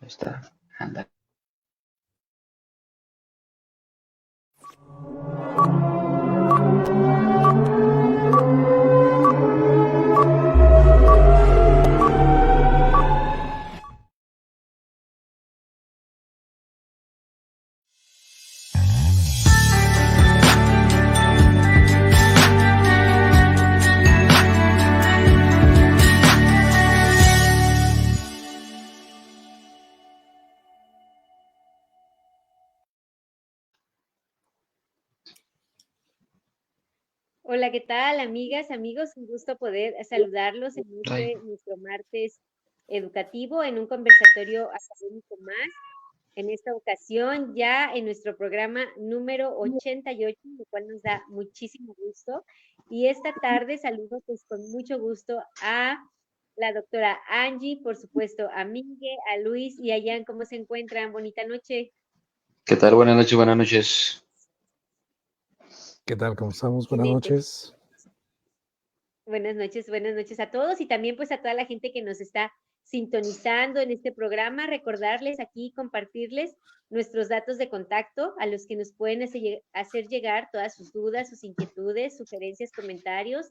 Está, anda. Hola, ¿qué tal, amigas, amigos? Un gusto poder saludarlos en Ay, nuestro martes educativo, en un conversatorio académico más. En esta ocasión, ya en nuestro programa número 88, lo cual nos da muchísimo gusto. Y esta tarde saludo pues con mucho gusto a la doctora Angie, por supuesto, a Miguel, a Luis y a Jan. ¿Cómo se encuentran? Bonita noche. ¿qué tal? Buenas noches, buenas noches. ¿Qué tal? ¿Cómo estamos? Buenas Excelente. noches. Buenas noches a todos y también pues a toda la gente que nos está sintonizando en este programa, recordarles aquí, compartirles nuestros datos de contacto a los que nos pueden hacer llegar todas sus dudas, sus inquietudes, sugerencias, comentarios,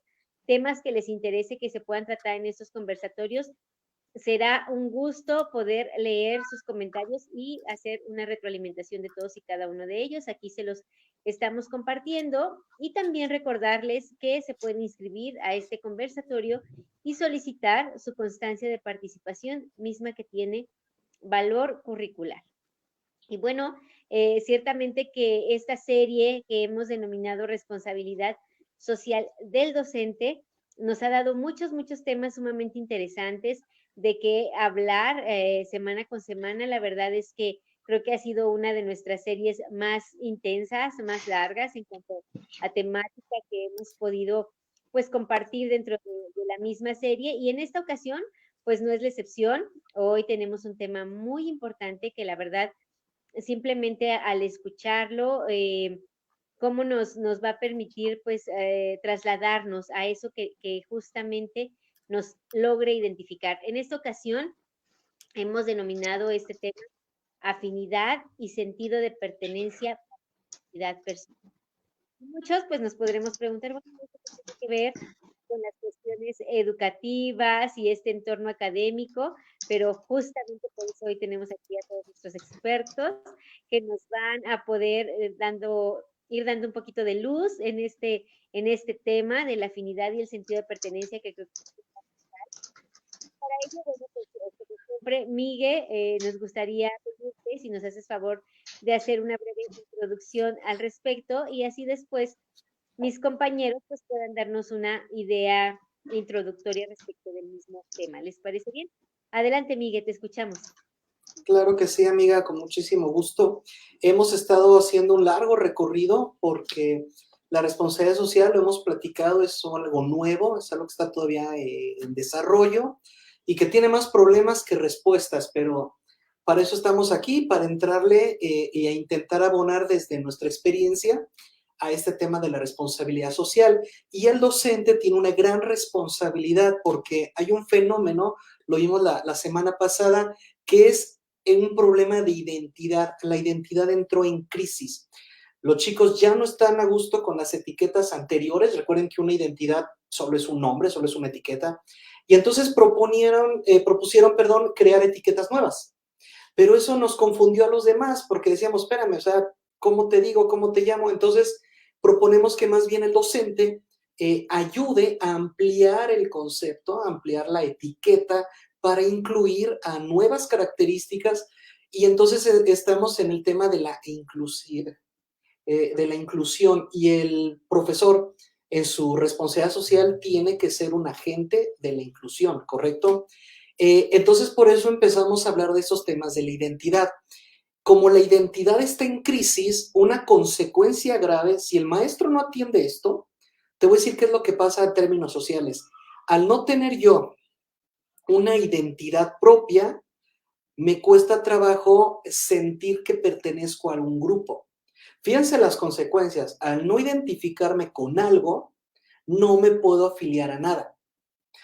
temas que les interese que se puedan tratar en estos conversatorios. Será un gusto poder leer sus comentarios y hacer una retroalimentación de todos y cada uno de ellos. Aquí se los estamos compartiendo y también recordarles que se pueden inscribir a este conversatorio y solicitar su constancia de participación, misma que tiene valor curricular. Y bueno, ciertamente que esta serie que hemos denominado Responsabilidad Social del Docente nos ha dado muchos temas sumamente interesantes de qué hablar semana con semana. La verdad es que creo que ha sido una de nuestras series más intensas, más largas en cuanto a temática que hemos podido pues compartir dentro de la misma serie. Y en esta ocasión, pues no es la excepción. Hoy tenemos un tema muy importante que la verdad simplemente al escucharlo, cómo nos va a permitir pues trasladarnos a eso que justamente nos logre identificar. En esta ocasión hemos denominado este tema afinidad y sentido de pertenencia, identidad personal. Muchos pues nos podremos preguntar, bueno, ¿esto qué tiene que ver con las cuestiones educativas y este entorno académico? Pero justamente por eso hoy tenemos aquí a todos nuestros expertos que nos van a poder ir dando un poquito de luz en este tema de la afinidad y el sentido de pertenencia que creo que para ello, bueno, pues, como siempre, Miguel, nos gustaría pedirte si nos haces favor de hacer una breve introducción al respecto y así después mis compañeros pues puedan darnos una idea introductoria respecto del mismo tema. ¿Les parece bien? Adelante, Miguel, te escuchamos. Claro que sí, amiga, con muchísimo gusto. Hemos estado haciendo un largo recorrido porque la responsabilidad social, lo hemos platicado, es algo nuevo, es algo que está todavía en desarrollo y que tiene más problemas que respuestas, pero para eso estamos aquí, para entrarle y a intentar abonar desde nuestra experiencia a este tema de la responsabilidad social. Y el docente tiene una gran responsabilidad porque hay un fenómeno, lo vimos la semana pasada, que es un problema de identidad. La identidad entró en crisis. Los chicos ya no están a gusto con las etiquetas anteriores. Recuerden que una identidad solo es un nombre, solo es una etiqueta. Y entonces propusieron, crear etiquetas nuevas. Pero eso nos confundió a los demás porque decíamos, espérame, o sea, ¿cómo te digo? ¿Cómo te llamo? Entonces proponemos que más bien el docente ayude a ampliar el concepto, a ampliar la etiqueta para incluir a nuevas características y entonces estamos en el tema de la inclusión y el profesor en su responsabilidad social tiene que ser un agente de la inclusión, ¿correcto? Entonces por eso empezamos a hablar de esos temas de la identidad. Como la identidad está en crisis, una consecuencia grave, si el maestro no atiende esto, te voy a decir qué es lo que pasa en términos sociales. Al no tener yo una identidad propia, me cuesta trabajo sentir que pertenezco a un grupo. Fíjense las consecuencias. Al no identificarme con algo, no me puedo afiliar a nada.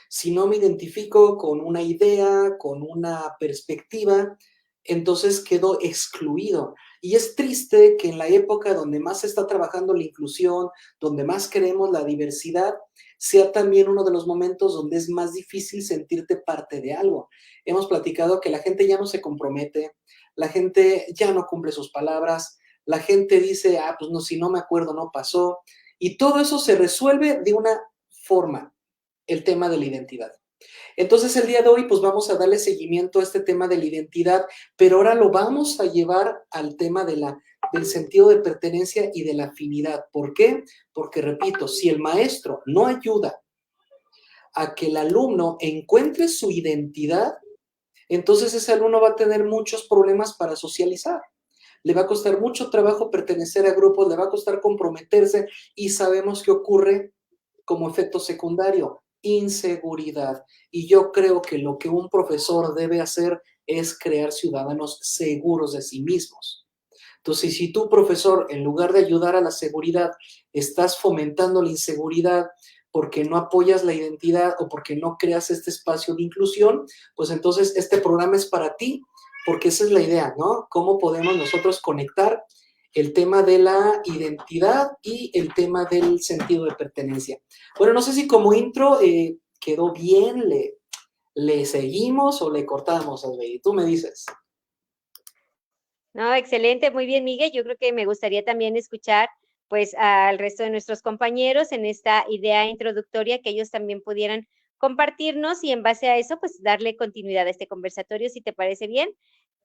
Si no me identifico con una idea, con una perspectiva, entonces quedó excluido. Y es triste que en la época donde más se está trabajando la inclusión, donde más queremos la diversidad, sea también uno de los momentos donde es más difícil sentirte parte de algo. Hemos platicado que la gente ya no se compromete, la gente ya no cumple sus palabras, la gente dice, pues no, si no me acuerdo no pasó, y todo eso se resuelve de una forma, el tema de la identidad. Entonces el día de hoy pues vamos a darle seguimiento a este tema de la identidad, pero ahora lo vamos a llevar al tema del sentido de pertenencia y de la afinidad. ¿Por qué? Porque repito, si el maestro no ayuda a que el alumno encuentre su identidad, entonces ese alumno va a tener muchos problemas para socializar. Le va a costar mucho trabajo pertenecer a grupos, le va a costar comprometerse y sabemos que ocurre como efecto secundario, inseguridad. Y yo creo que lo que un profesor debe hacer es crear ciudadanos seguros de sí mismos. Entonces, si tú, profesor, en lugar de ayudar a la seguridad, estás fomentando la inseguridad porque no apoyas la identidad o porque no creas este espacio de inclusión, pues entonces este programa es para ti, porque esa es la idea, ¿no? ¿Cómo podemos nosotros conectar el tema de la identidad y el tema del sentido de pertenencia? Bueno, no sé si como intro quedó bien, le seguimos o le cortamos, Asbey. Tú me dices. No, excelente, muy bien, Miguel. Yo creo que me gustaría también escuchar pues al resto de nuestros compañeros en esta idea introductoria, que ellos también pudieran compartirnos y en base a eso pues darle continuidad a este conversatorio, si te parece bien.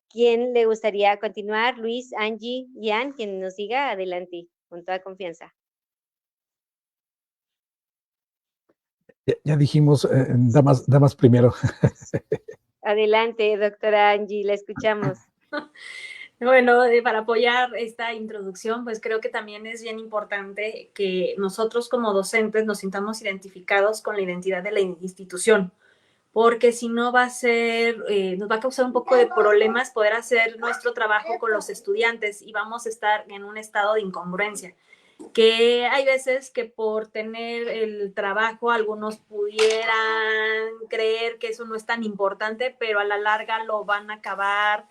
¿Quién le gustaría continuar? Luis, Angie, Ian, quien nos diga, adelante, con toda confianza. Ya dijimos, damas primero. Adelante, doctora Angie, la escuchamos. Bueno, para apoyar esta introducción, pues creo que también es bien importante que nosotros como docentes nos sintamos identificados con la identidad de la institución, porque si no va a ser, nos va a causar un poco de problemas poder hacer nuestro trabajo con los estudiantes y vamos a estar en un estado de incongruencia, que hay veces que por tener el trabajo algunos pudieran creer que eso no es tan importante, pero a la larga lo van a acabar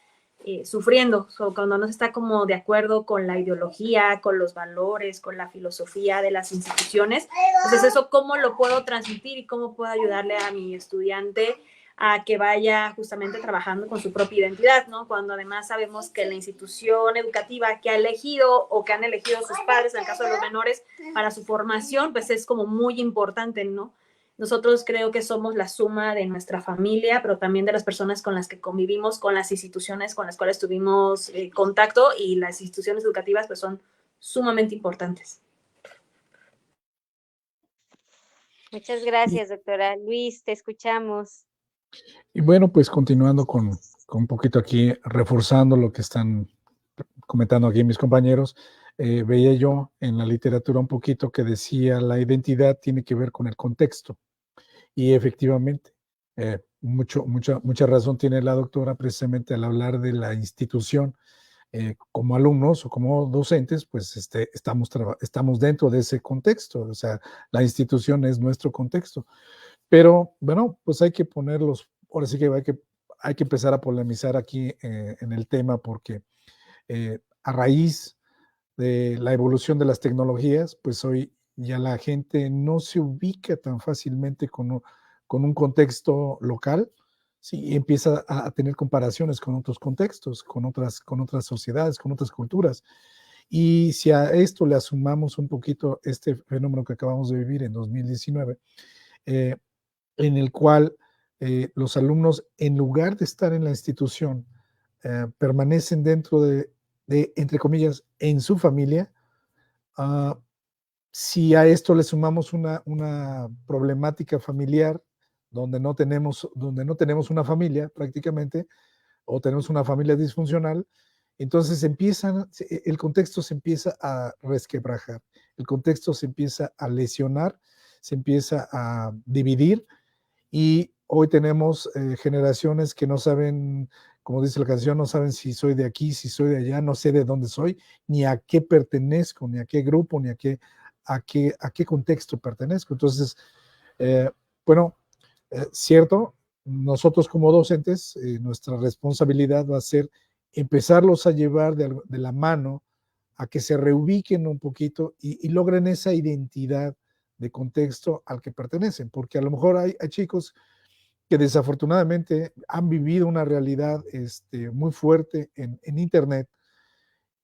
sufriendo, cuando no se está como de acuerdo con la ideología, con los valores, con la filosofía de las instituciones. Entonces eso, ¿cómo lo puedo transmitir y cómo puedo ayudarle a mi estudiante a que vaya justamente trabajando con su propia identidad, ¿no? Cuando además sabemos que la institución educativa que ha elegido o que han elegido sus padres, en el caso de los menores, para su formación, pues es como muy importante, ¿no? Nosotros creo que somos la suma de nuestra familia, pero también de las personas con las que convivimos, con las instituciones con las cuales tuvimos contacto, y las instituciones educativas pues son sumamente importantes. Muchas gracias, doctora. Luis, te escuchamos. Y bueno, pues continuando con un poquito aquí, reforzando lo que están comentando aquí mis compañeros, veía yo en la literatura un poquito que decía la identidad tiene que ver con el contexto. Y efectivamente, mucha razón tiene la doctora precisamente al hablar de la institución. Como alumnos o como docentes, pues estamos dentro de ese contexto, o sea, la institución es nuestro contexto. Pero bueno, pues hay que ponerlos, ahora sí que hay que empezar a polemizar aquí en el tema, porque a raíz de la evolución de las tecnologías, pues hoy ya la gente no se ubica tan fácilmente con un contexto local, sí, y empieza a tener comparaciones con otros contextos, con otras sociedades, con otras culturas. Y si a esto le sumamos un poquito este fenómeno que acabamos de vivir en 2019, en el cual los alumnos, en lugar de estar en la institución, permanecen dentro de, entre comillas, en su familia. Si a esto le sumamos una problemática familiar donde no tenemos una familia prácticamente, o tenemos una familia disfuncional, entonces el contexto se empieza a resquebrajar, el contexto se empieza a lesionar, se empieza a dividir, y hoy tenemos generaciones que no saben, como dice la canción, no saben si soy de aquí, si soy de allá, no sé de dónde soy, ni a qué pertenezco, ni a qué grupo, ni a qué contexto pertenezco. Entonces, bueno, cierto, nosotros como docentes, nuestra responsabilidad va a ser empezarlos a llevar de la mano a que se reubiquen un poquito y logren esa identidad de contexto al que pertenecen, porque a lo mejor hay chicos que desafortunadamente han vivido una realidad muy fuerte en Internet,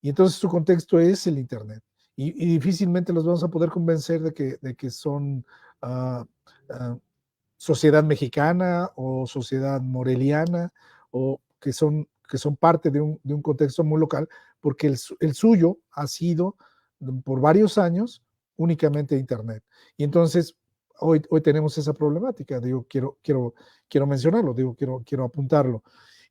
y entonces su contexto es el Internet, y difícilmente los vamos a poder convencer de que son uh, uh, sociedad mexicana o sociedad moreliana, o que son parte de un contexto muy local, porque el suyo ha sido por varios años únicamente Internet. Y entonces hoy tenemos esa problemática, digo, quiero mencionarlo, digo, quiero apuntarlo.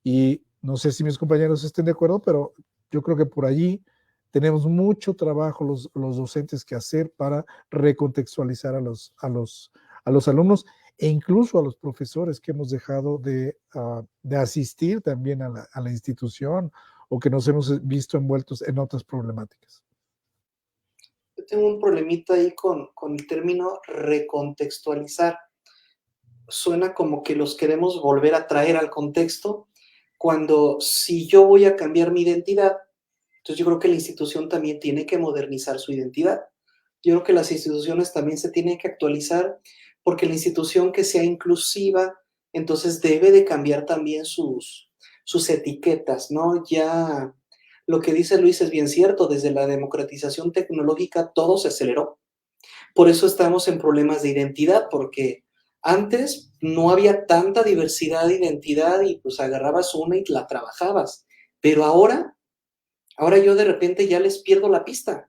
Y no sé si mis compañeros estén de acuerdo, pero yo creo que por allí tenemos mucho trabajo los docentes que hacer para recontextualizar a los alumnos, e incluso a los profesores que hemos dejado de asistir también a la institución, o que nos hemos visto envueltos en otras problemáticas. Yo tengo un problemita ahí con el término recontextualizar. Suena como que los queremos volver a traer al contexto, cuando si yo voy a cambiar mi identidad, entonces yo creo que la institución también tiene que modernizar su identidad. Yo creo que las instituciones también se tienen que actualizar, porque la institución que sea inclusiva, entonces debe de cambiar también sus etiquetas, ¿no? Ya lo que dice Luis es bien cierto, desde la democratización tecnológica todo se aceleró. Por eso estamos en problemas de identidad, porque antes no había tanta diversidad de identidad y pues agarrabas una y la trabajabas. Pero ahora yo de repente ya les pierdo la pista.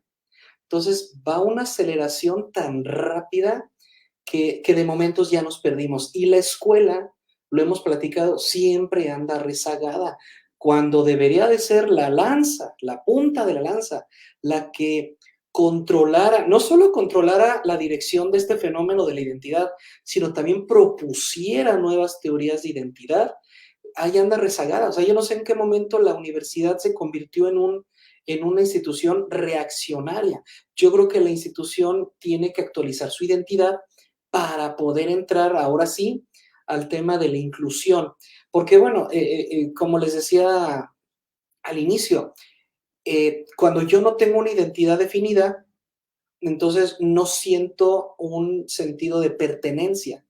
Entonces va una aceleración tan rápida que de momentos ya nos perdimos. Y la escuela, lo hemos platicado, siempre anda rezagada, cuando debería de ser la lanza, la punta de la lanza, la que controlara, no solo controlara la dirección de este fenómeno de la identidad, sino también propusiera nuevas teorías de identidad. Ahí anda rezagada. O sea, yo no sé en qué momento la universidad se convirtió en una institución reaccionaria. Yo creo que la institución tiene que actualizar su identidad para poder entrar ahora sí al tema de la inclusión. Porque bueno, como les decía al inicio, cuando yo no tengo una identidad definida, entonces no siento un sentido de pertenencia.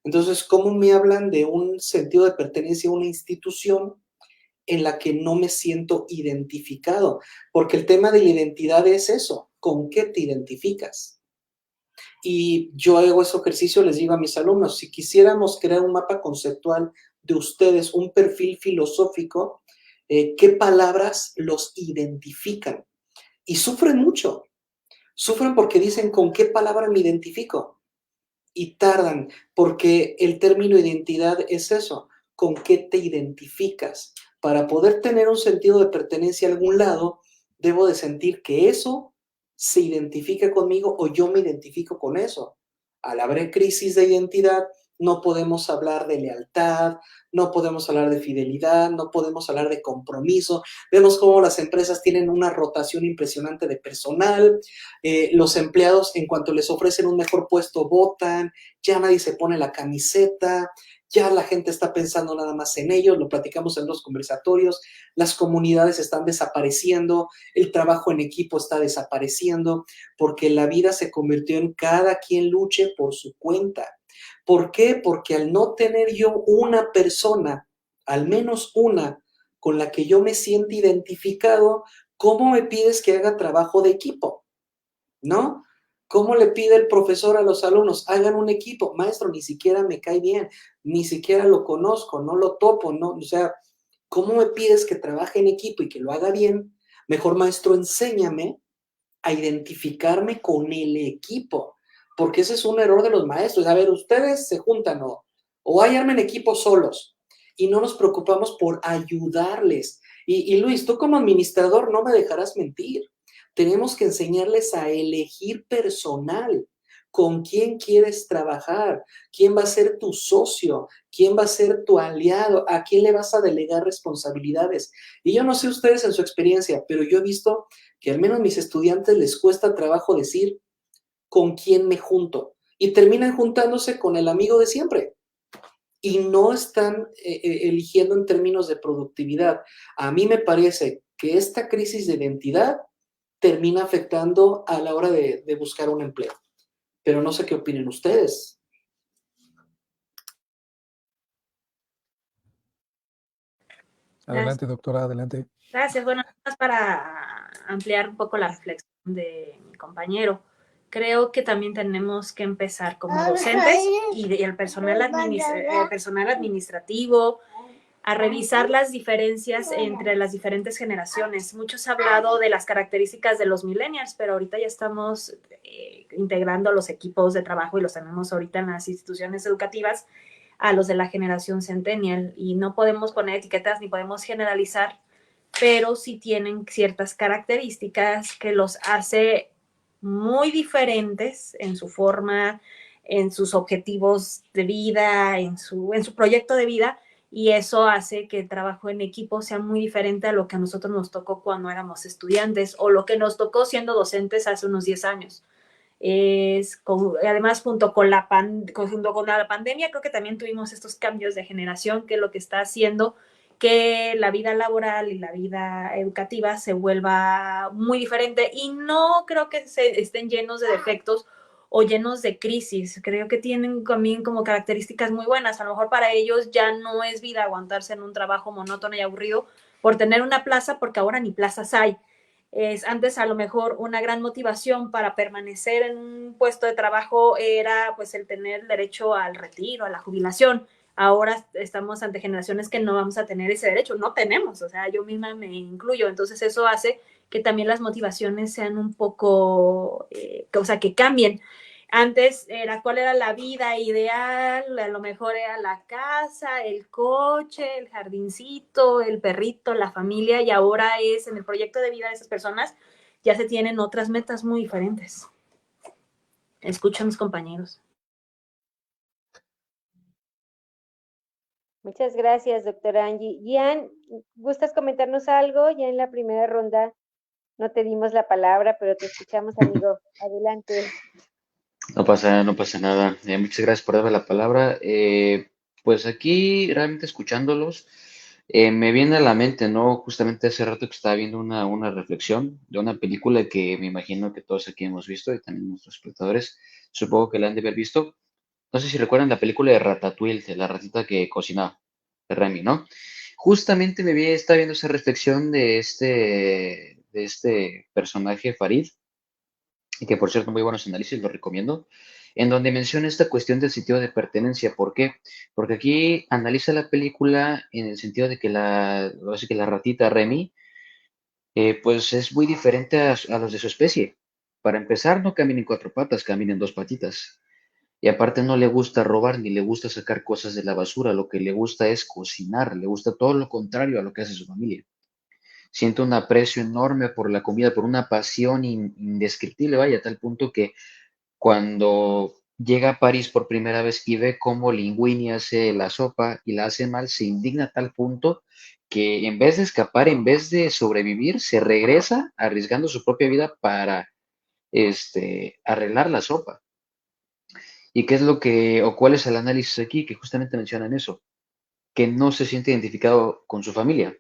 Entonces, ¿cómo me hablan de un sentido de pertenencia a una institución en la que no me siento identificado? Porque el tema de la identidad es eso, ¿con qué te identificas? Y yo hago ese ejercicio, les digo a mis alumnos, si quisiéramos crear un mapa conceptual de ustedes, un perfil filosófico, ¿qué palabras los identifican? Y sufren mucho. Sufren porque dicen, ¿con qué palabra me identifico? Y tardan, porque el término identidad es eso, ¿con qué te identificas? Para poder tener un sentido de pertenencia a algún lado, debo de sentir que eso se identifica conmigo o yo me identifico con eso. Al haber crisis de identidad, no podemos hablar de lealtad, no podemos hablar de fidelidad, no podemos hablar de compromiso. Vemos cómo las empresas tienen una rotación impresionante de personal. Los empleados, en cuanto les ofrecen un mejor puesto, votan, ya nadie se pone la camiseta, ya la gente está pensando nada más en ellos, lo platicamos en los conversatorios, las comunidades están desapareciendo, el trabajo en equipo está desapareciendo, porque la vida se convirtió en cada quien luche por su cuenta. ¿Por qué? Porque al no tener yo una persona, al menos una, con la que yo me siento identificado, ¿cómo me pides que haga trabajo de equipo? ¿No? ¿Cómo le pide el profesor a los alumnos? Hagan un equipo. Maestro, ni siquiera me cae bien, ni siquiera lo conozco, no lo topo, ¿no? O sea, ¿cómo me pides que trabaje en equipo y que lo haga bien? Mejor, maestro, enséñame a identificarme con el equipo, porque ese es un error de los maestros. A ver, ustedes se juntan o hay armen equipos solos y no nos preocupamos por ayudarles. Y Luis, tú como administrador no me dejarás mentir. Tenemos que enseñarles a elegir personal, con quién quieres trabajar, quién va a ser tu socio, quién va a ser tu aliado, a quién le vas a delegar responsabilidades. Y yo no sé ustedes en su experiencia, pero yo he visto que al menos a mis estudiantes les cuesta trabajo decir con quién me junto y terminan juntándose con el amigo de siempre. y no están eligiendo en términos de productividad. A mí me parece que esta crisis de identidad termina afectando a la hora de buscar un empleo. Pero no sé qué opinen ustedes. Adelante, doctora, adelante. Gracias. Bueno, nada más para ampliar un poco la reflexión de mi compañero. Creo que también tenemos que empezar como docentes y el personal administrativo a revisar las diferencias entre las diferentes generaciones. Muchos han hablado de las características de los millennials, pero ahorita ya estamos integrando los equipos de trabajo y los tenemos ahorita en las instituciones educativas a los de la generación centennial, y no podemos poner etiquetas ni podemos generalizar, pero sí tienen ciertas características que los hace muy diferentes en su forma, en sus objetivos de vida, en su proyecto de vida, y eso hace que el trabajo en equipo sea muy diferente a lo que a nosotros nos tocó cuando éramos estudiantes o lo que nos tocó siendo docentes hace unos 10 años. Además, junto con la pandemia, creo que también tuvimos estos cambios de generación, que es lo que está haciendo que la vida laboral y la vida educativa se vuelva muy diferente, y no creo que estén llenos de defectos o llenos de crisis. Creo que tienen también como características muy buenas. A lo mejor para ellos ya no es vida aguantarse en un trabajo monótono y aburrido por tener una plaza, porque ahora ni plazas hay. Antes a lo mejor una gran motivación para permanecer en un puesto de trabajo era pues el tener derecho al retiro, a la jubilación. Ahora estamos ante generaciones que no vamos a tener ese derecho, no tenemos, o sea, yo misma me incluyo. Entonces eso hace que también las motivaciones sean un poco, o sea, que cambien. Antes era cuál era la vida ideal, a lo mejor era la casa, el coche, el jardincito, el perrito, la familia, y ahora es en el proyecto de vida de esas personas ya se tienen otras metas muy diferentes. Escucho a mis compañeros. Muchas gracias, doctora Angie. Gian, ¿gustas comentarnos algo? Ya en la primera ronda no te dimos la palabra, pero te escuchamos, amigo. Adelante. No pasa nada. Muchas gracias por darme la palabra. Pues aquí, realmente escuchándolos, me viene a la mente, ¿no? Justamente hace rato que estaba viendo una reflexión de una película que me imagino que todos aquí hemos visto y también nuestros espectadores, supongo que la han de haber visto. No sé si recuerdan la película de Ratatouille, de la ratita que cocinaba, de Remy, ¿no? Justamente estaba viendo esa reflexión de este personaje, Farid, y que por cierto, muy buenos análisis, lo recomiendo, en donde menciona esta cuestión del sentido de pertenencia. ¿Por qué? Porque aquí analiza la película en el sentido de que así que la ratita Remy, pues es muy diferente a los de su especie. Para empezar, no camina en cuatro patas, camina en dos patitas. Y aparte no le gusta robar ni le gusta sacar cosas de la basura, lo que le gusta es cocinar, le gusta todo lo contrario a lo que hace su familia. Siente un aprecio enorme por la comida, por una pasión indescriptible, vaya, a tal punto que cuando llega a París por primera vez y ve cómo Linguini hace la sopa y la hace mal, se indigna a tal punto que en vez de escapar, en vez de sobrevivir, se regresa arriesgando su propia vida para arreglar la sopa. ¿Y qué es o cuál es el análisis aquí? Que justamente mencionan eso, que no se siente identificado con su familia.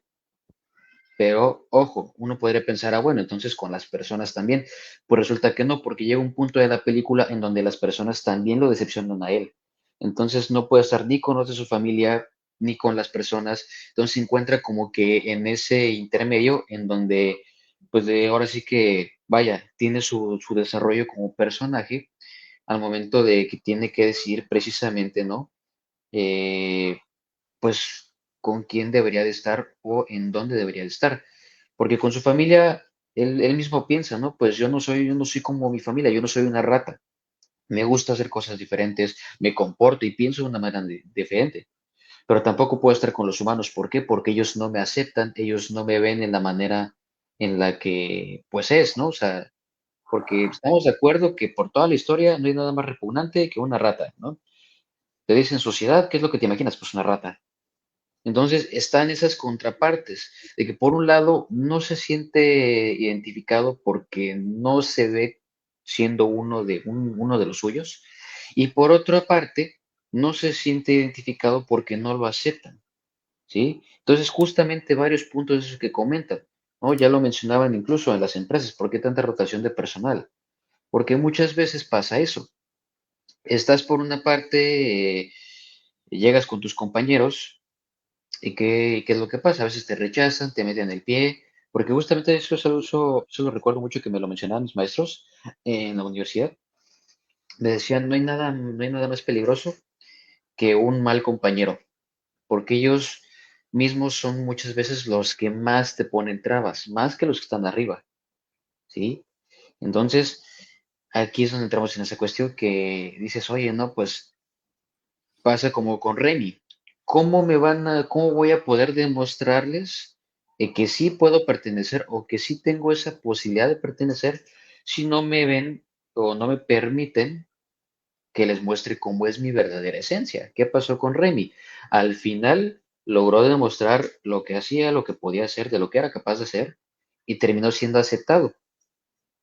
Pero, ojo, uno podría pensar, bueno, entonces con las personas también. Pues resulta que no, porque llega un punto de la película en donde las personas también lo decepcionan a él. Entonces no puede estar ni con los de su familia, ni con las personas. Entonces se encuentra como que en ese intermedio en donde, pues ahora sí que, vaya, tiene su desarrollo como personaje al momento de que tiene que decidir precisamente, ¿no? Eh, pues con quién debería de estar o en dónde debería de estar. Porque con su familia, él mismo piensa, ¿no? Pues yo no soy como mi familia, yo no soy una rata. Me gusta hacer cosas diferentes, me comporto y pienso de una manera diferente. Pero tampoco puedo estar con los humanos. ¿Por qué? Porque ellos no me aceptan, ellos no me ven en la manera en la que, pues es, ¿no? O sea, porque estamos de acuerdo que por toda la historia no hay nada más repugnante que una rata, ¿no? Te dicen sociedad, ¿qué es lo que te imaginas? Pues una rata. Entonces están esas contrapartes, de que por un lado no se siente identificado porque no se ve siendo uno de los suyos, y por otra parte, no se siente identificado porque no lo aceptan, ¿sí? Entonces, justamente varios puntos de esos que comentan, ¿no? Ya lo mencionaban incluso en las empresas, ¿por qué tanta rotación de personal? Porque muchas veces pasa eso. Estás por una parte, llegas con tus compañeros y ¿qué es lo que pasa? A veces te rechazan, te meten el pie, porque justamente eso lo recuerdo mucho que me lo mencionaban mis maestros en la universidad. Me decían, no hay nada más peligroso que un mal compañero, porque ellos mismos son muchas veces los que más te ponen trabas, más que los que están arriba, ¿sí? Entonces, aquí es donde entramos en esa cuestión que dices, oye, no, pues pasa como con Remy. ¿Cómo voy a poder demostrarles que sí puedo pertenecer o que sí tengo esa posibilidad de pertenecer si no me ven o no me permiten que les muestre cómo es mi verdadera esencia? ¿Qué pasó con Remy? Al final logró demostrar lo que hacía, lo que podía hacer, de lo que era capaz de hacer y terminó siendo aceptado.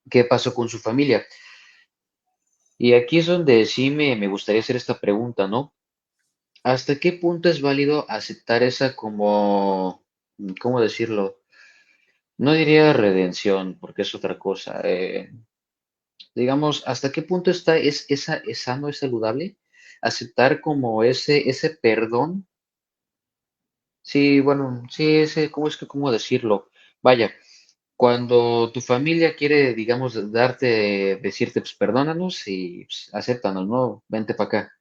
¿Qué pasó con su familia? Y aquí es donde sí me gustaría hacer esta pregunta, ¿no? ¿Hasta qué punto es válido aceptar esa como, ¿cómo decirlo? No diría redención, porque es otra cosa. Digamos, ¿hasta qué punto es sano, es saludable aceptar como ese perdón? Sí, bueno, sí, cómo decirlo? Vaya, cuando tu familia quiere, digamos, decirte, pues perdónanos y pues, acéptanos, ¿no? Vente para acá.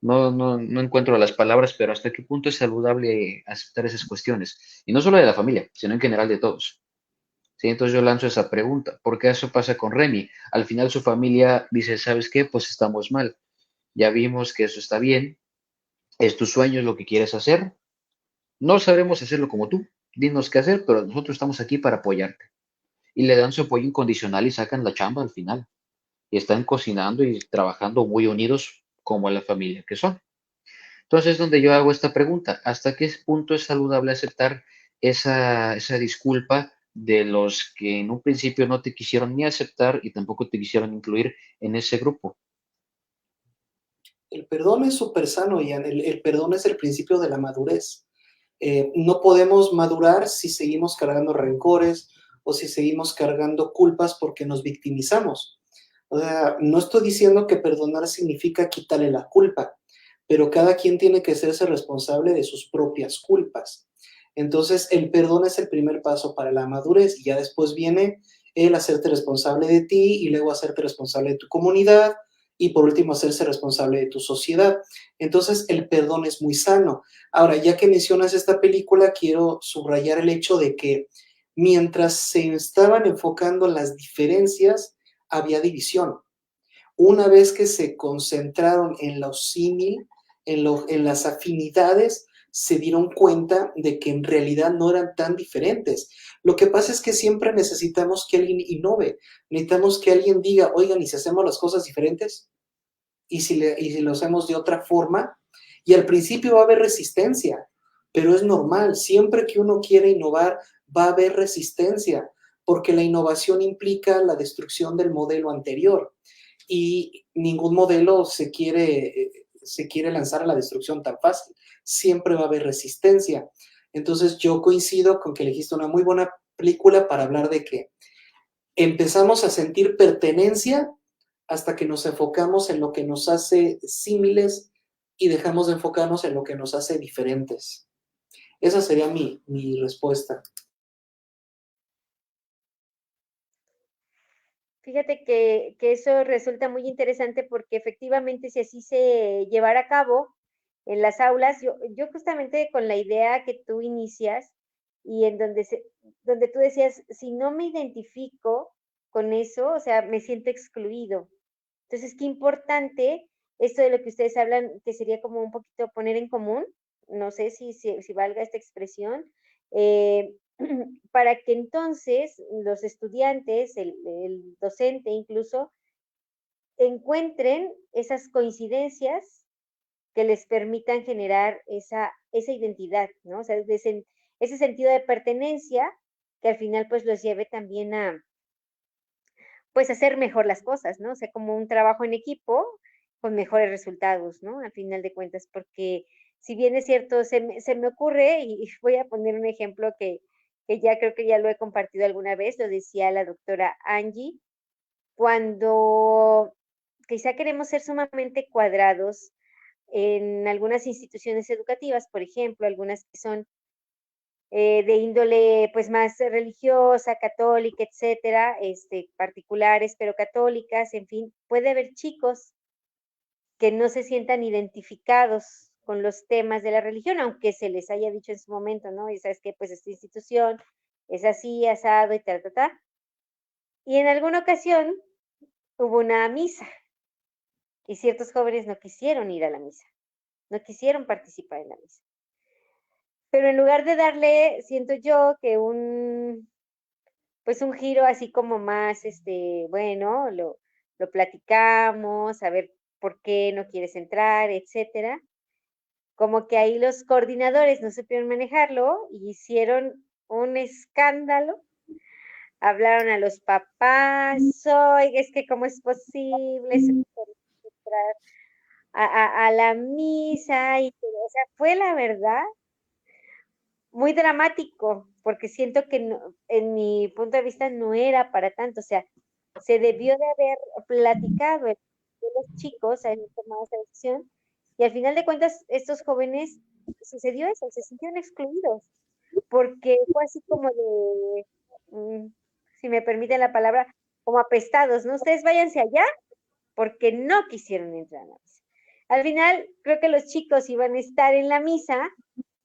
No encuentro las palabras, pero ¿hasta qué punto es saludable aceptar esas cuestiones? Y no solo de la familia, sino en general de todos. ¿Sí? Entonces yo lanzo esa pregunta. ¿Por qué eso pasa con Remy? Al final su familia dice, ¿sabes qué? Pues estamos mal. Ya vimos que eso está bien. Es tu sueño, es lo que quieres hacer. No sabremos hacerlo como tú. Dinos qué hacer, pero nosotros estamos aquí para apoyarte. Y le dan su apoyo incondicional y sacan la chamba al final. Y están cocinando y trabajando muy unidos como la familia que son. Entonces es donde yo hago esta pregunta, ¿hasta qué punto es saludable aceptar esa disculpa de los que en un principio no te quisieron ni aceptar y tampoco te quisieron incluir en ese grupo? El perdón es súper sano, Ian. El perdón es el principio de la madurez. No podemos madurar si seguimos cargando rencores o si seguimos cargando culpas porque nos victimizamos. O sea, no estoy diciendo que perdonar significa quitarle la culpa, pero cada quien tiene que hacerse responsable de sus propias culpas. Entonces, el perdón es el primer paso para la madurez y ya después viene el hacerte responsable de ti y luego hacerte responsable de tu comunidad y por último hacerse responsable de tu sociedad. Entonces, el perdón es muy sano. Ahora, ya que mencionas esta película, quiero subrayar el hecho de que mientras se estaban enfocando en las diferencias, había división. Una vez que se concentraron en lo símil, en las afinidades, se dieron cuenta de que en realidad no eran tan diferentes. Lo que pasa es que siempre necesitamos que alguien innove, necesitamos que alguien diga, oigan, ¿y si hacemos las cosas diferentes? ¿Y si lo hacemos de otra forma? Y al principio va a haber resistencia, pero es normal, siempre que uno quiere innovar, va a haber resistencia, porque la innovación implica la destrucción del modelo anterior y ningún modelo se quiere lanzar a la destrucción tan fácil. Siempre va a haber resistencia. Entonces yo coincido con que elegiste una muy buena película para hablar de que empezamos a sentir pertenencia hasta que nos enfocamos en lo que nos hace símiles y dejamos de enfocarnos en lo que nos hace diferentes. Esa sería mi respuesta. Fíjate que eso resulta muy interesante porque efectivamente si así se llevara a cabo en las aulas, yo justamente con la idea que tú inicias y en donde tú decías, si no me identifico con eso, o sea, me siento excluido. Entonces, qué importante esto de lo que ustedes hablan, que sería como un poquito poner en común, no sé si valga esta expresión, eh, para que entonces los estudiantes, el docente incluso, encuentren esas coincidencias que les permitan generar esa identidad, ¿no? O sea, ese sentido de pertenencia que al final pues los lleve también a, pues, hacer mejor las cosas, ¿no? O sea, como un trabajo en equipo, con mejores resultados, ¿no? Al final de cuentas, porque si bien es cierto, se me ocurre, y voy a poner un ejemplo que ya creo que ya lo he compartido alguna vez, lo decía la doctora Angie, cuando quizá queremos ser sumamente cuadrados en algunas instituciones educativas, por ejemplo, algunas que son de índole pues más religiosa, católica, etcétera, particulares, pero católicas, en fin, puede haber chicos que no se sientan identificados con los temas de la religión, aunque se les haya dicho en su momento, ¿no? Y sabes que pues esta institución es así, asado y tal, tal, tal. Y en alguna ocasión hubo una misa y ciertos jóvenes no quisieron ir a la misa, no quisieron participar en la misa. Pero en lugar de darle, siento yo que pues un giro así como más, bueno, lo platicamos, a ver por qué no quieres entrar, etcétera. Como que ahí los coordinadores no supieron manejarlo y hicieron un escándalo. Hablaron a los papás, oiga, es que cómo es posible entrar a la misa, y o sea, fue la verdad muy dramático, porque siento que en mi punto de vista no era para tanto, o sea, se debió de haber platicado de los chicos, haber tomado esa decisión, y al final de cuentas, estos jóvenes, sucedió eso, se sintieron excluidos, porque fue así como de, si me permiten la palabra, como apestados, ¿no? Ustedes váyanse allá, porque no quisieron entrar a la misa. Al final, creo que los chicos iban a estar en la misa,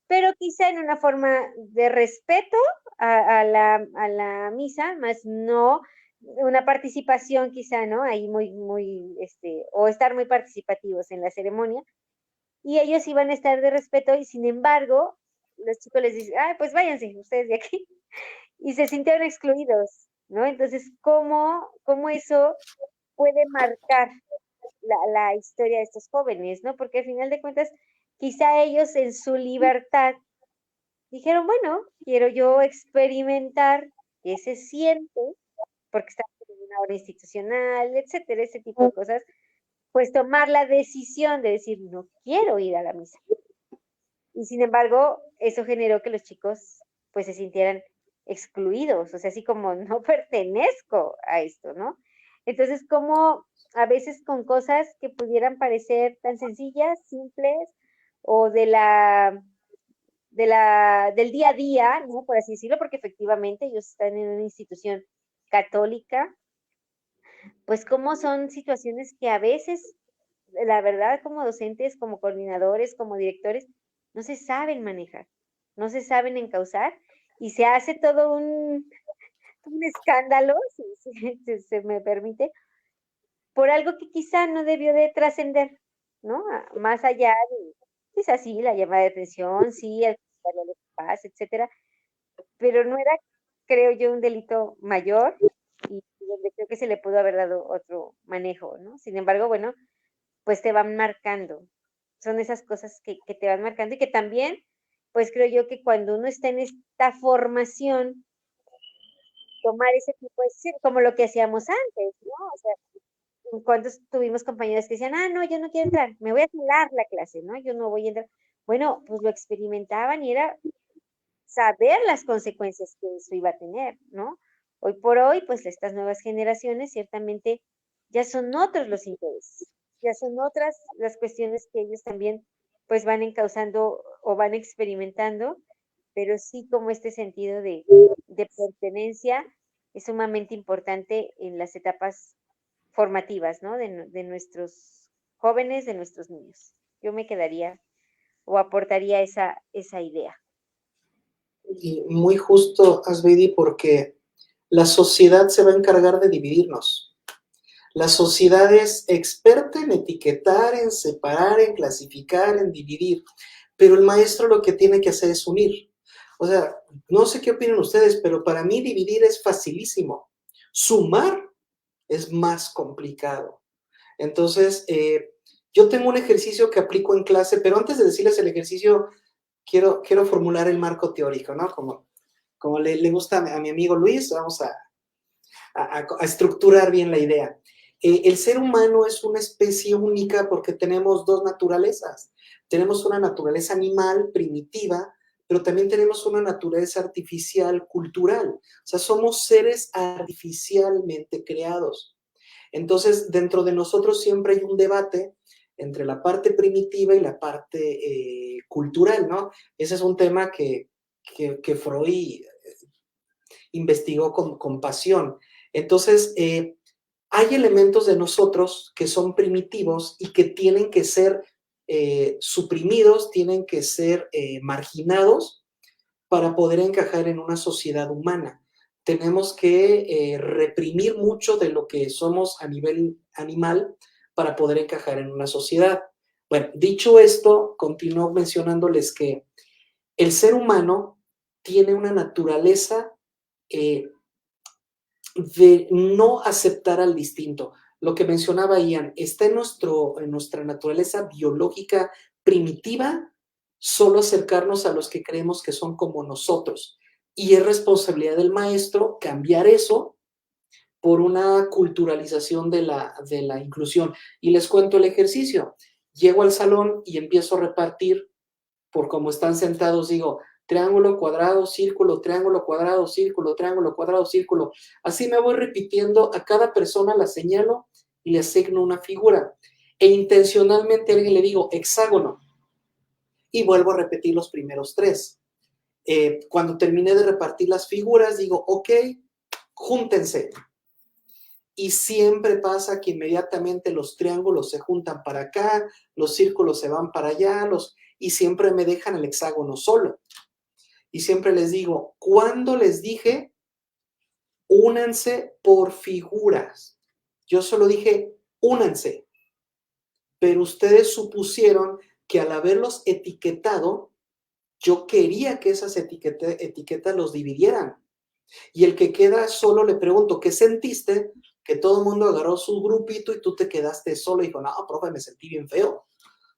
pero quizá en una forma de respeto a la misa, más no una participación quizá, ¿no? Ahí muy, o estar muy participativos en la ceremonia, y ellos iban a estar de respeto, y sin embargo, los chicos les dicen, ay, pues váyanse ustedes de aquí, y se sintieron excluidos, ¿no? Entonces, ¿cómo eso puede marcar la historia de estos jóvenes, ¿no? Porque al final de cuentas, quizá ellos en su libertad dijeron, bueno, quiero yo experimentar qué se siente, porque estamos en una hora institucional, etcétera, ese tipo de cosas, pues tomar la decisión de decir, no quiero ir a la misa. Y sin embargo, eso generó que los chicos pues se sintieran excluidos, o sea, así como no pertenezco a esto, ¿no? Entonces, como a veces con cosas que pudieran parecer tan sencillas, simples, o del día a día, ¿no? Por así decirlo, porque efectivamente ellos están en una institución católica, pues como son situaciones que a veces, la verdad, como docentes, como coordinadores, como directores, no se saben manejar, no se saben encauzar, y se hace todo un escándalo, si se me permite, por algo que quizá no debió de trascender, ¿no? Más allá de, quizás sí, la llamada de atención, sí, el a los papás, etcétera, pero no era, creo yo, un delito mayor, y donde creo que se le pudo haber dado otro manejo, ¿no? Sin embargo, bueno, pues te van marcando, son esas cosas que te van marcando, y que también, pues creo yo que cuando uno está en esta formación, tomar ese tipo de decisiones, como lo que hacíamos antes, ¿no? O sea, ¿cuántos tuvimos compañeros que decían, no, yo no quiero entrar, me voy a salar la clase, ¿no? Yo no voy a entrar. Bueno, pues lo experimentaban y era saber las consecuencias que eso iba a tener, ¿no? Hoy por hoy, pues estas nuevas generaciones ciertamente ya son otros los intereses, ya son otras las cuestiones que ellos también pues van encauzando o van experimentando, pero sí como este sentido de pertenencia es sumamente importante en las etapas formativas, ¿no? De nuestros jóvenes, de nuestros niños. Yo me quedaría o aportaría esa idea. Y muy justo, Asbeidi, porque la sociedad se va a encargar de dividirnos. La sociedad es experta en etiquetar, en separar, en clasificar, en dividir, pero el maestro lo que tiene que hacer es unir. O sea, no sé qué opinan ustedes, pero para mí dividir es facilísimo. Sumar es más complicado. Entonces, yo tengo un ejercicio que aplico en clase, pero antes de decirles el ejercicio, quiero formular el marco teórico, ¿no? Como le gusta a mi amigo Luis, vamos a estructurar bien la idea. El ser humano es una especie única porque tenemos dos naturalezas. Tenemos una naturaleza animal, primitiva, pero también tenemos una naturaleza artificial, cultural. O sea, somos seres artificialmente creados. Entonces, dentro de nosotros siempre hay un debate entre la parte primitiva y la parte cultural, ¿no? Ese es un tema que Freud investigó con pasión. Entonces, hay elementos de nosotros que son primitivos y que tienen que ser suprimidos, tienen que ser marginados para poder encajar en una sociedad humana. Tenemos que reprimir mucho de lo que somos a nivel animal para poder encajar en una sociedad. Bueno, dicho esto, continúo mencionándoles que el ser humano tiene una naturaleza de no aceptar al distinto. Lo que mencionaba Ian, está en nuestra naturaleza biológica primitiva solo acercarnos a los que creemos que son como nosotros. Y es responsabilidad del maestro cambiar eso por una culturalización de la inclusión. Y les cuento el ejercicio. Llego al salón y empiezo a repartir por cómo están sentados, digo, triángulo, cuadrado, círculo, triángulo, cuadrado, círculo, triángulo, cuadrado, círculo. Así me voy repitiendo, a cada persona la señalo y le asigno una figura. E intencionalmente a alguien le digo hexágono y vuelvo a repetir los primeros tres. Cuando terminé de repartir las figuras, digo, ok, júntense. Y siempre pasa que inmediatamente los triángulos se juntan para acá, los círculos se van para allá, y siempre me dejan el hexágono solo. Y siempre les digo, cuando les dije, únanse por figuras. Yo solo dije, únanse. Pero ustedes supusieron que al haberlos etiquetado, yo quería que esas etiquetas los dividieran. Y el que queda solo le pregunto, ¿qué sentiste? Que todo el mundo agarró su grupito y tú te quedaste solo. Y dijo, no, profe, me sentí bien feo.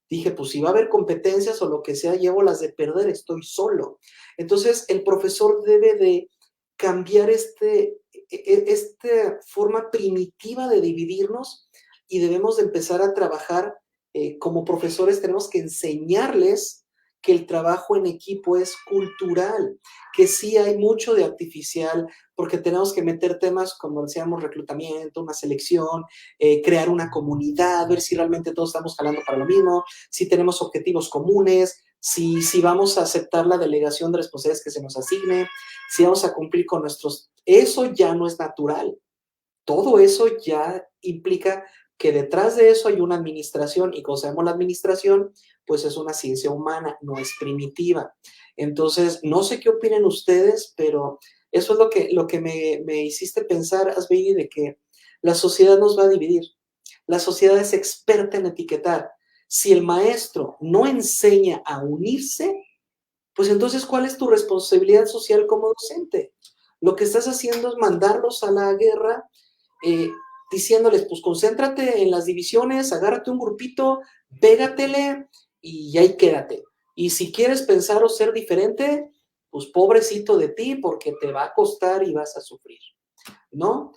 Dije, pues si va a haber competencias o lo que sea, llevo las de perder, estoy solo. Entonces, el profesor debe de cambiar esta forma primitiva de dividirnos y debemos de empezar a trabajar como profesores. Tenemos que enseñarles que el trabajo en equipo es cultural, que sí hay mucho de artificial, porque tenemos que meter temas como decíamos, reclutamiento, una selección, crear una comunidad, ver si realmente todos estamos jalando para lo mismo, si tenemos objetivos comunes, si vamos a aceptar la delegación de responsabilidades que se nos asigne, si vamos a cumplir con nuestros... Eso ya no es natural. Todo eso ya implica que detrás de eso hay una administración y como sabemos la administración, pues es una ciencia humana, no es primitiva. Entonces, no sé qué opinen ustedes, pero eso es lo que me hiciste pensar, Asbeidi, de que la sociedad nos va a dividir. La sociedad es experta en etiquetar. Si el maestro no enseña a unirse, pues entonces, ¿cuál es tu responsabilidad social como docente? Lo que estás haciendo es mandarlos a la guerra diciéndoles, pues concéntrate en las divisiones, agárrate un grupito, pégatele y ahí quédate. Y si quieres pensar o ser diferente, pues pobrecito de ti porque te va a costar y vas a sufrir, ¿no?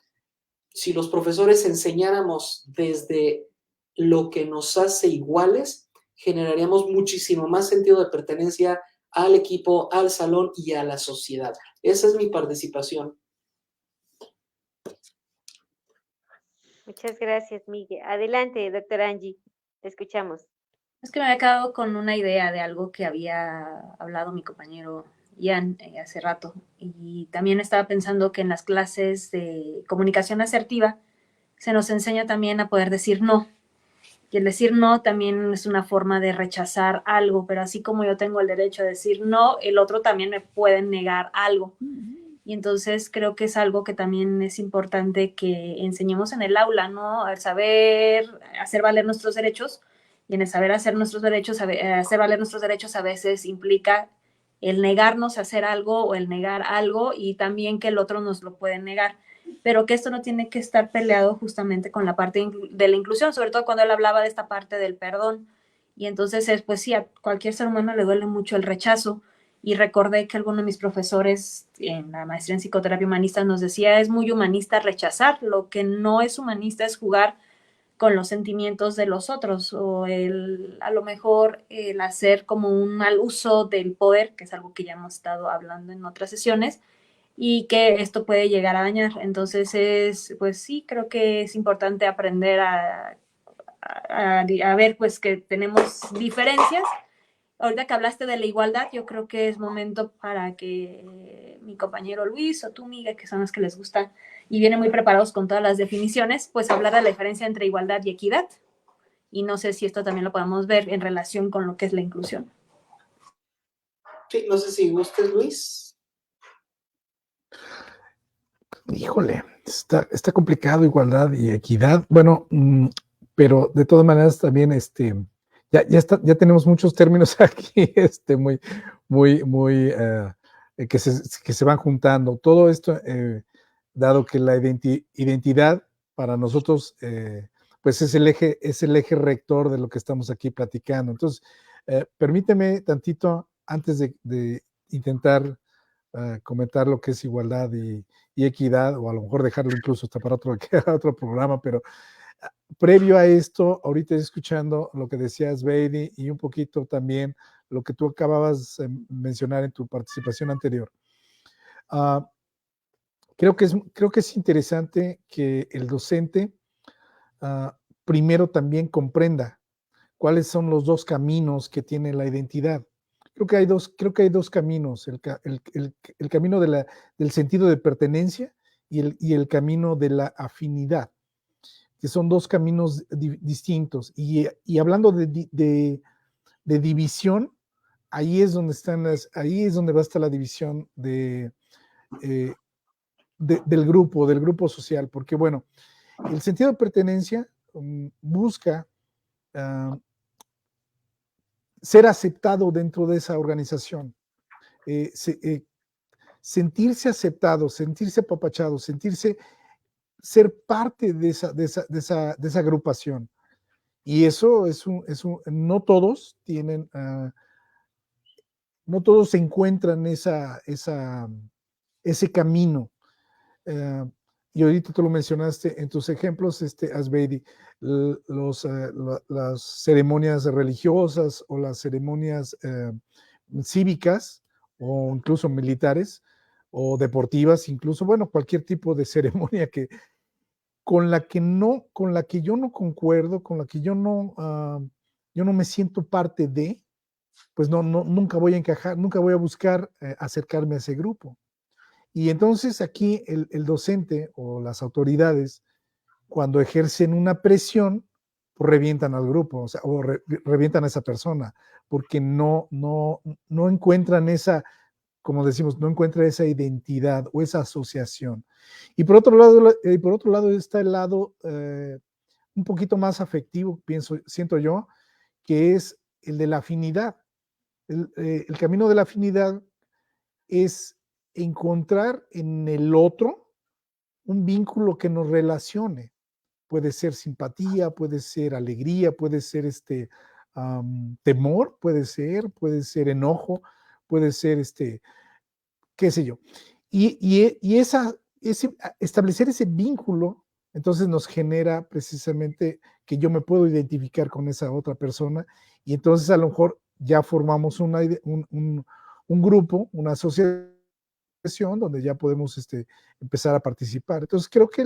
Si los profesores enseñáramos desde lo que nos hace iguales, generaríamos muchísimo más sentido de pertenencia al equipo, al salón y a la sociedad. Esa es mi participación. Muchas gracias, Miguel. Adelante, doctora Angie, te escuchamos. Es que me había quedado con una idea de algo que había hablado mi compañero Ian hace rato. Y también estaba pensando que en las clases de comunicación asertiva se nos enseña también a poder decir no. Y el decir no también es una forma de rechazar algo, pero así como yo tengo el derecho a decir no, el otro también me puede negar algo. Y entonces creo que es algo que también es importante que enseñemos en el aula, ¿no? Al saber hacer valer nuestros derechos, y en el saber hacer nuestros derechos, hacer valer nuestros derechos a veces implica el negarnos a hacer algo o el negar algo y también que el otro nos lo puede negar, pero que esto no tiene que estar peleado justamente con la parte de la inclusión, sobre todo cuando él hablaba de esta parte del perdón. Y entonces, pues sí, a cualquier ser humano le duele mucho el rechazo, y recordé que alguno de mis profesores en la maestría en psicoterapia humanista nos decía, es muy humanista rechazar, lo que no es humanista es jugar con los sentimientos de los otros, o a lo mejor el hacer como un mal uso del poder, que es algo que ya hemos estado hablando en otras sesiones, y que esto puede llegar a dañar. Entonces, pues sí, creo que es importante aprender a ver pues que tenemos diferencias. Ahorita que hablaste de la igualdad, yo creo que es momento para que mi compañero Luis o tú, Miguel, que son los que les gustan y vienen muy preparados con todas las definiciones, pues hablar de la diferencia entre igualdad y equidad. Y no sé si esto también lo podemos ver en relación con lo que es la inclusión. Sí, no sé si gustes, Luis. Híjole, está complicado igualdad y equidad. Bueno, pero de todas maneras también ya tenemos muchos términos aquí muy que se van juntando. Todo esto, dado que la identidad para nosotros pues es el eje rector de lo que estamos aquí platicando. Entonces, permíteme tantito antes de intentar comentar lo que es igualdad y equidad, o a lo mejor dejarlo incluso hasta para otro programa, pero previo a esto, ahorita escuchando lo que decías, Beidi, y un poquito también lo que tú acababas de mencionar en tu participación anterior. Creo que es interesante que el docente primero también comprenda cuáles son los dos caminos que tiene la identidad. Creo que hay dos caminos, el camino del sentido de pertenencia y el camino de la afinidad, que son dos caminos distintos. Y hablando de división, ahí es donde va a estar la división del grupo social, porque bueno, el sentido de pertenencia busca ser aceptado dentro de esa organización, sentirse aceptado, sentirse apapachado, ser parte de esa agrupación. Y eso no todos tienen, no todos se encuentran ese camino. Y ahorita tú lo mencionaste en tus ejemplos, Asbeidi, las ceremonias religiosas o las ceremonias cívicas o incluso militares o deportivas, incluso, bueno, cualquier tipo de ceremonia con la que yo no concuerdo, con la que yo no me siento parte de, pues nunca voy a encajar, nunca voy a buscar acercarme a ese grupo. Y entonces aquí el docente o las autoridades, cuando ejercen una presión, pues revientan al grupo, o sea, revientan a esa persona, porque no encuentran como decimos, no encuentra esa identidad o esa asociación. Y por otro lado está el lado un poquito más afectivo, siento yo, que es el de la afinidad. El camino de la afinidad es encontrar en el otro un vínculo que nos relacione. Puede ser simpatía, puede ser alegría, puede ser temor, puede ser enojo, puede ser qué sé yo. Y establecer ese vínculo, entonces nos genera precisamente que yo me puedo identificar con esa otra persona y entonces a lo mejor ya formamos un grupo, una asociación donde ya podemos empezar a participar. Entonces creo que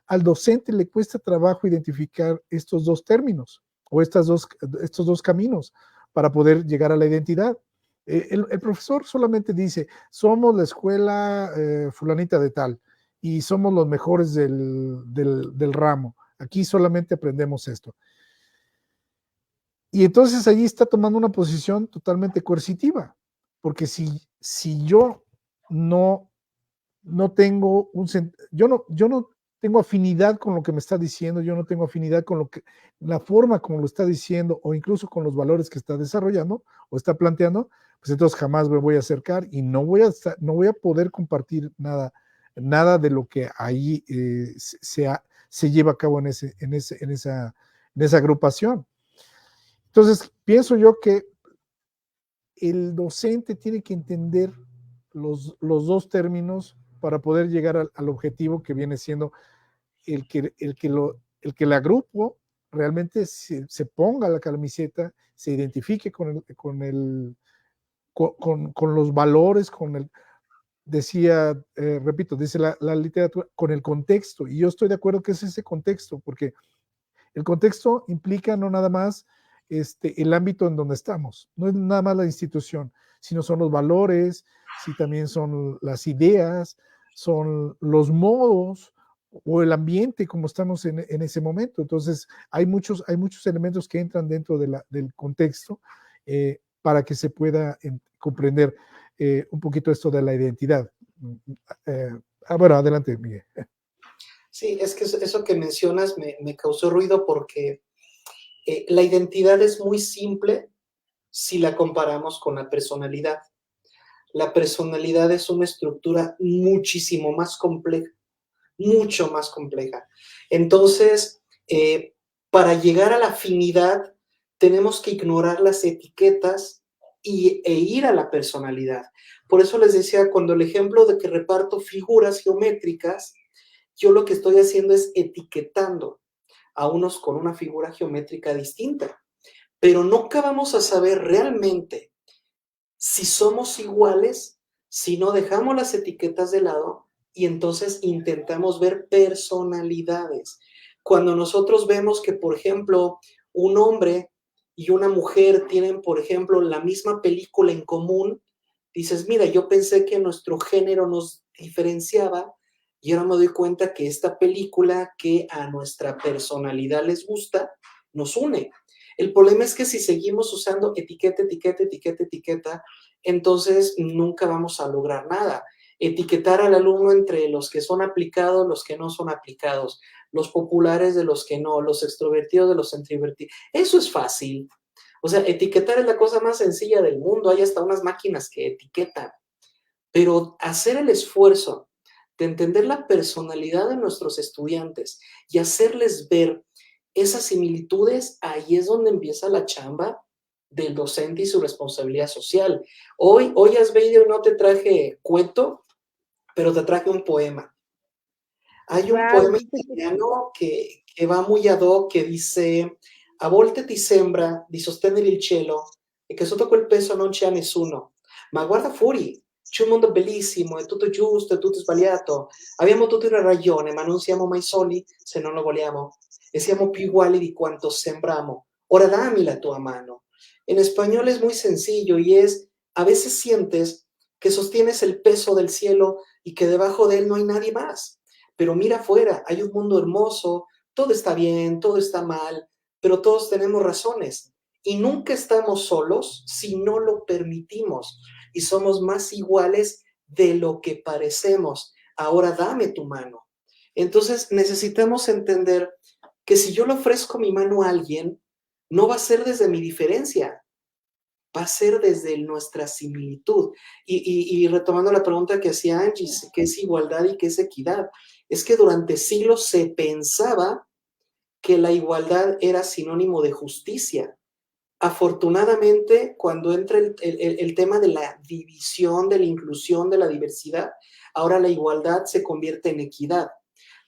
al docente le cuesta trabajo identificar estos dos términos o estos dos caminos para poder llegar a la identidad. El profesor solamente dice, somos la escuela fulanita de tal y somos los mejores del ramo. Aquí solamente aprendemos esto. Y entonces allí está tomando una posición totalmente coercitiva, porque si yo no tengo yo no tengo afinidad con lo que me está diciendo, yo no tengo afinidad con la forma como lo está diciendo o incluso con los valores que está desarrollando o está planteando, pues entonces jamás me voy a acercar y no voy a poder compartir nada de lo que ahí se lleva a cabo en esa agrupación. Entonces, pienso yo que el docente tiene que entender los dos términos para poder llegar al objetivo que viene siendo el que el agrupo realmente se ponga la camiseta, se identifique con los valores, decía, repito, dice la literatura, con el contexto, y yo estoy de acuerdo que es ese contexto, porque el contexto implica no nada más el ámbito en donde estamos, no es nada más la institución, sino son los valores, si también son las ideas, son los modos o el ambiente como estamos en ese momento. Entonces, hay muchos elementos que entran dentro del contexto para que se pueda comprender un poquito esto de la identidad. Bueno, adelante, Miguel. Sí, es que eso que mencionas me causó ruido porque la identidad es muy simple si la comparamos con la personalidad. La personalidad es una estructura muchísimo más compleja, mucho más compleja. Entonces, para llegar a la afinidad, tenemos que ignorar las etiquetas e ir a la personalidad. Por eso les decía, cuando el ejemplo de que reparto figuras geométricas, yo lo que estoy haciendo es etiquetando a unos con una figura geométrica distinta. Pero nunca vamos a saber realmente si somos iguales si no dejamos las etiquetas de lado y entonces intentamos ver personalidades. Cuando nosotros vemos que, por ejemplo, un hombre y una mujer tienen, por ejemplo, la misma película en común, dices, mira, yo pensé que nuestro género nos diferenciaba y ahora me doy cuenta que esta película que a nuestra personalidad les gusta, nos une. El problema es que si seguimos usando etiqueta, entonces nunca vamos a lograr nada. Etiquetar al alumno entre los que son aplicados, los que no son aplicados, los populares de los que no, los extrovertidos de los introvertidos. Eso es fácil. O sea, etiquetar es la cosa más sencilla del mundo. Hay hasta unas máquinas que etiquetan. Pero hacer el esfuerzo de entender la personalidad de nuestros estudiantes y hacerles ver esas similitudes, ahí es donde empieza la chamba del docente y su responsabilidad social. Hoy has video, no te traje cuento, pero te traje un poema. Hay un poema italiano que va muy ad hoc, che dice: a volte ti sembra di sostenere il cielo e che sotto quel peso non c'è nessuno, ma guarda fuori, c'è un mondo bellissimo, è tutto giusto, è tutto sbagliato, abbiamo tutti una ragione, ma non siamo mai soli se non lo vogliamo, e siamo più uguali di quanto sembramo. Ora dami la tua mano. En español es muy sencillo y es, a veces sientes que sostienes el peso del cielo y que debajo de él no hay nadie más. Pero mira afuera, hay un mundo hermoso, todo está bien, todo está mal, pero todos tenemos razones. Y nunca estamos solos si no lo permitimos. Y somos más iguales de lo que parecemos. Ahora dame tu mano. Entonces necesitamos entender que si yo le ofrezco mi mano a alguien, no va a ser desde mi diferencia, va a ser desde nuestra similitud. Y retomando la pregunta que hacía Angie, ¿qué es igualdad y qué es equidad? Es que durante siglos se pensaba que la igualdad era sinónimo de justicia. Afortunadamente, cuando entra el tema de la división, de la inclusión, de la diversidad, ahora la igualdad se convierte en equidad.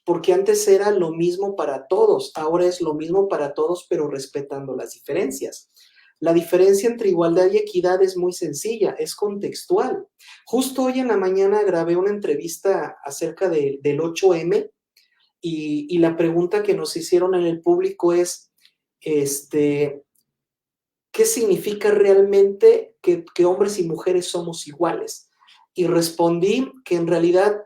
Porque antes era lo mismo para todos, ahora es lo mismo para todos, pero respetando las diferencias. La diferencia entre igualdad y equidad es muy sencilla, es contextual. Justo hoy en la mañana grabé una entrevista acerca del 8M y la pregunta que nos hicieron en el público es, ¿qué significa realmente que hombres y mujeres somos iguales? Y respondí que en realidad,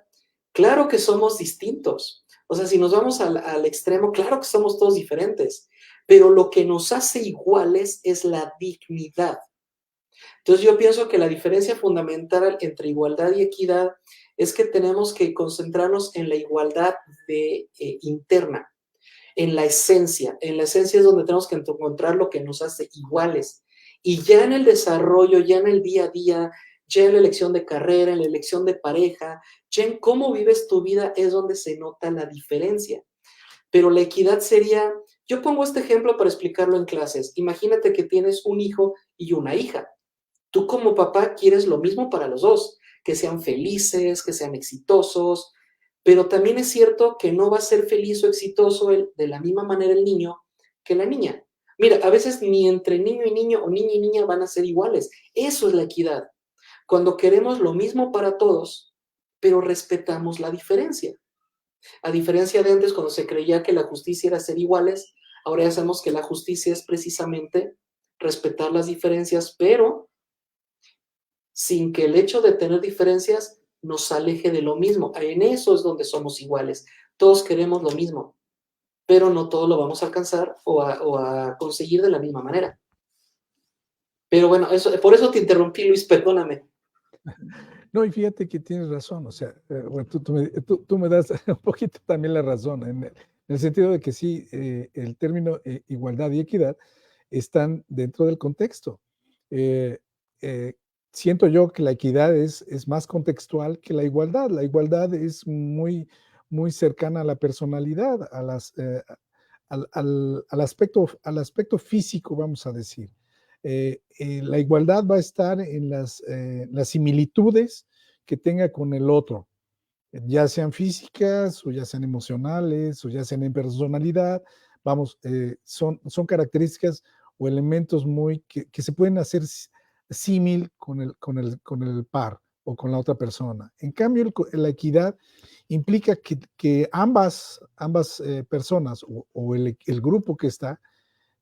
claro que somos distintos. O sea, si nos vamos al extremo, claro que somos todos diferentes, pero lo que nos hace iguales es la dignidad. Entonces yo pienso que la diferencia fundamental entre igualdad y equidad es que tenemos que concentrarnos en la igualdad interna, en la esencia. En la esencia es donde tenemos que encontrar lo que nos hace iguales. Y ya en el desarrollo, ya en el día a día, ya en la elección de carrera, en la elección de pareja, ya en cómo vives tu vida es donde se nota la diferencia. Pero la equidad sería, yo pongo este ejemplo para explicarlo en clases. Imagínate que tienes un hijo y una hija. Tú como papá quieres lo mismo para los dos, que sean felices, que sean exitosos, pero también es cierto que no va a ser feliz o exitoso de la misma manera el niño que la niña. Mira, a veces ni entre niño y niño o niña y niña van a ser iguales. Eso es la equidad. Cuando queremos lo mismo para todos, pero respetamos la diferencia. A diferencia de antes, cuando se creía que la justicia era ser iguales, ahora ya sabemos que la justicia es precisamente respetar las diferencias, pero sin que el hecho de tener diferencias nos aleje de lo mismo. En eso es donde somos iguales. Todos queremos lo mismo, pero no todo lo vamos a alcanzar o a conseguir de la misma manera. Pero bueno, por eso te interrumpí, Luis, perdóname. No, y fíjate que tienes razón, o sea, bueno, tú me das un poquito también la razón, en el sentido de que sí, el término igualdad y equidad están dentro del contexto. Eh, eh, Siento yo que la equidad es más contextual que la igualdad. La igualdad es muy cercana a la personalidad, al aspecto físico, vamos a decir. La igualdad va a estar en las similitudes que tenga con el otro, ya sean físicas o ya sean emocionales o ya sean en personalidad. Vamos, son características o elementos que se pueden hacer símil con el par o con la otra persona. En cambio, la equidad implica que ambas personas o el grupo que está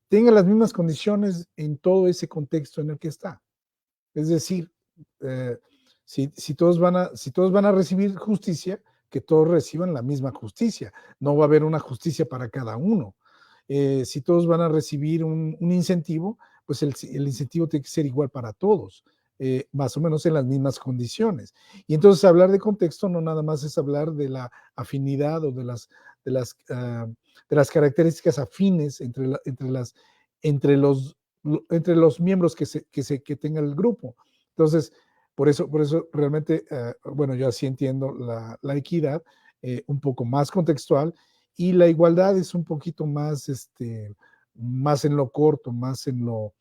tenga las mismas condiciones en todo ese contexto en el que está. Es decir, si todos van a recibir justicia, que todos reciban la misma justicia. No va a haber una justicia para cada uno. Si todos van a recibir un incentivo, pues el incentivo tiene que ser igual para todos, más o menos en las mismas condiciones. Y entonces hablar de contexto no nada más es hablar de la afinidad o de las características afines entre los miembros que tenga el grupo. Entonces, por eso realmente, bueno, yo así entiendo la equidad, un poco más contextual, y la igualdad es un poquito más, más en lo corto, más en lo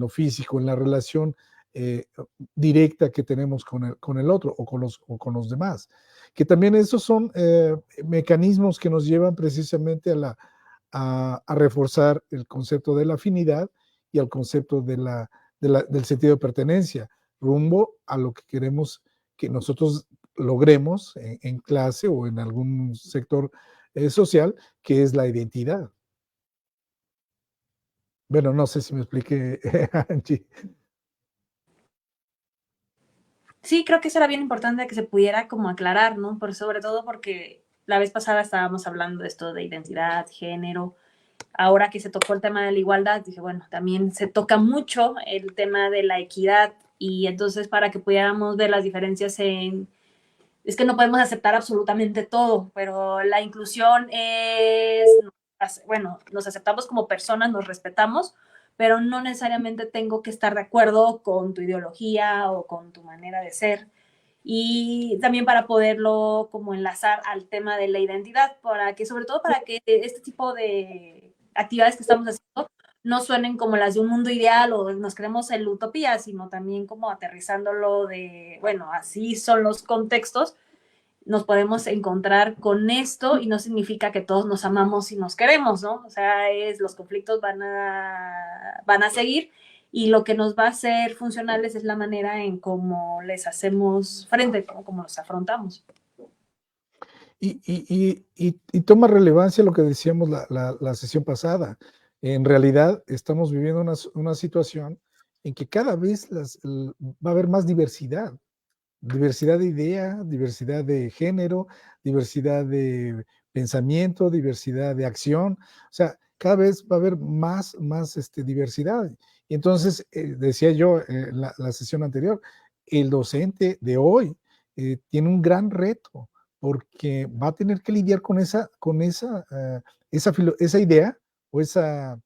físico, en la relación directa que tenemos con el otro o con los demás. Que también esos son mecanismos que nos llevan precisamente a reforzar el concepto de la afinidad y al concepto del sentido de pertenencia, rumbo a lo que queremos que nosotros logremos en clase o en algún sector social, que es la identidad. Bueno, no sé si me expliqué, Angie. Sí, creo que eso era bien importante que se pudiera como aclarar, ¿no? Sobre todo porque la vez pasada estábamos hablando de esto de identidad, género. Ahora que se tocó el tema de la igualdad, dije, bueno, también se toca mucho el tema de la equidad, y entonces para que pudiéramos ver las diferencias es que no podemos aceptar absolutamente todo, pero la inclusión es, bueno, nos aceptamos como personas, nos respetamos, pero no necesariamente tengo que estar de acuerdo con tu ideología o con tu manera de ser. Y también para poderlo como enlazar al tema de la identidad, sobre todo para que este tipo de actividades que estamos haciendo no suenen como las de un mundo ideal o nos creemos en la utopía, sino también como aterrizándolo de, bueno, así son los contextos, nos podemos encontrar con esto y no significa que todos nos amamos y nos queremos, ¿no? O sea, los conflictos van a seguir, y lo que nos va a hacer funcionales es la manera en cómo les hacemos frente, cómo los afrontamos. Y toma relevancia lo que decíamos la sesión pasada. En realidad estamos viviendo una situación en que cada vez va a haber más diversidad de idea, diversidad de género, diversidad de pensamiento, diversidad de acción. O sea, cada vez va a haber más diversidad. Y entonces, decía yo en la sesión anterior, el docente de hoy tiene un gran reto porque va a tener que lidiar con esa idea o esa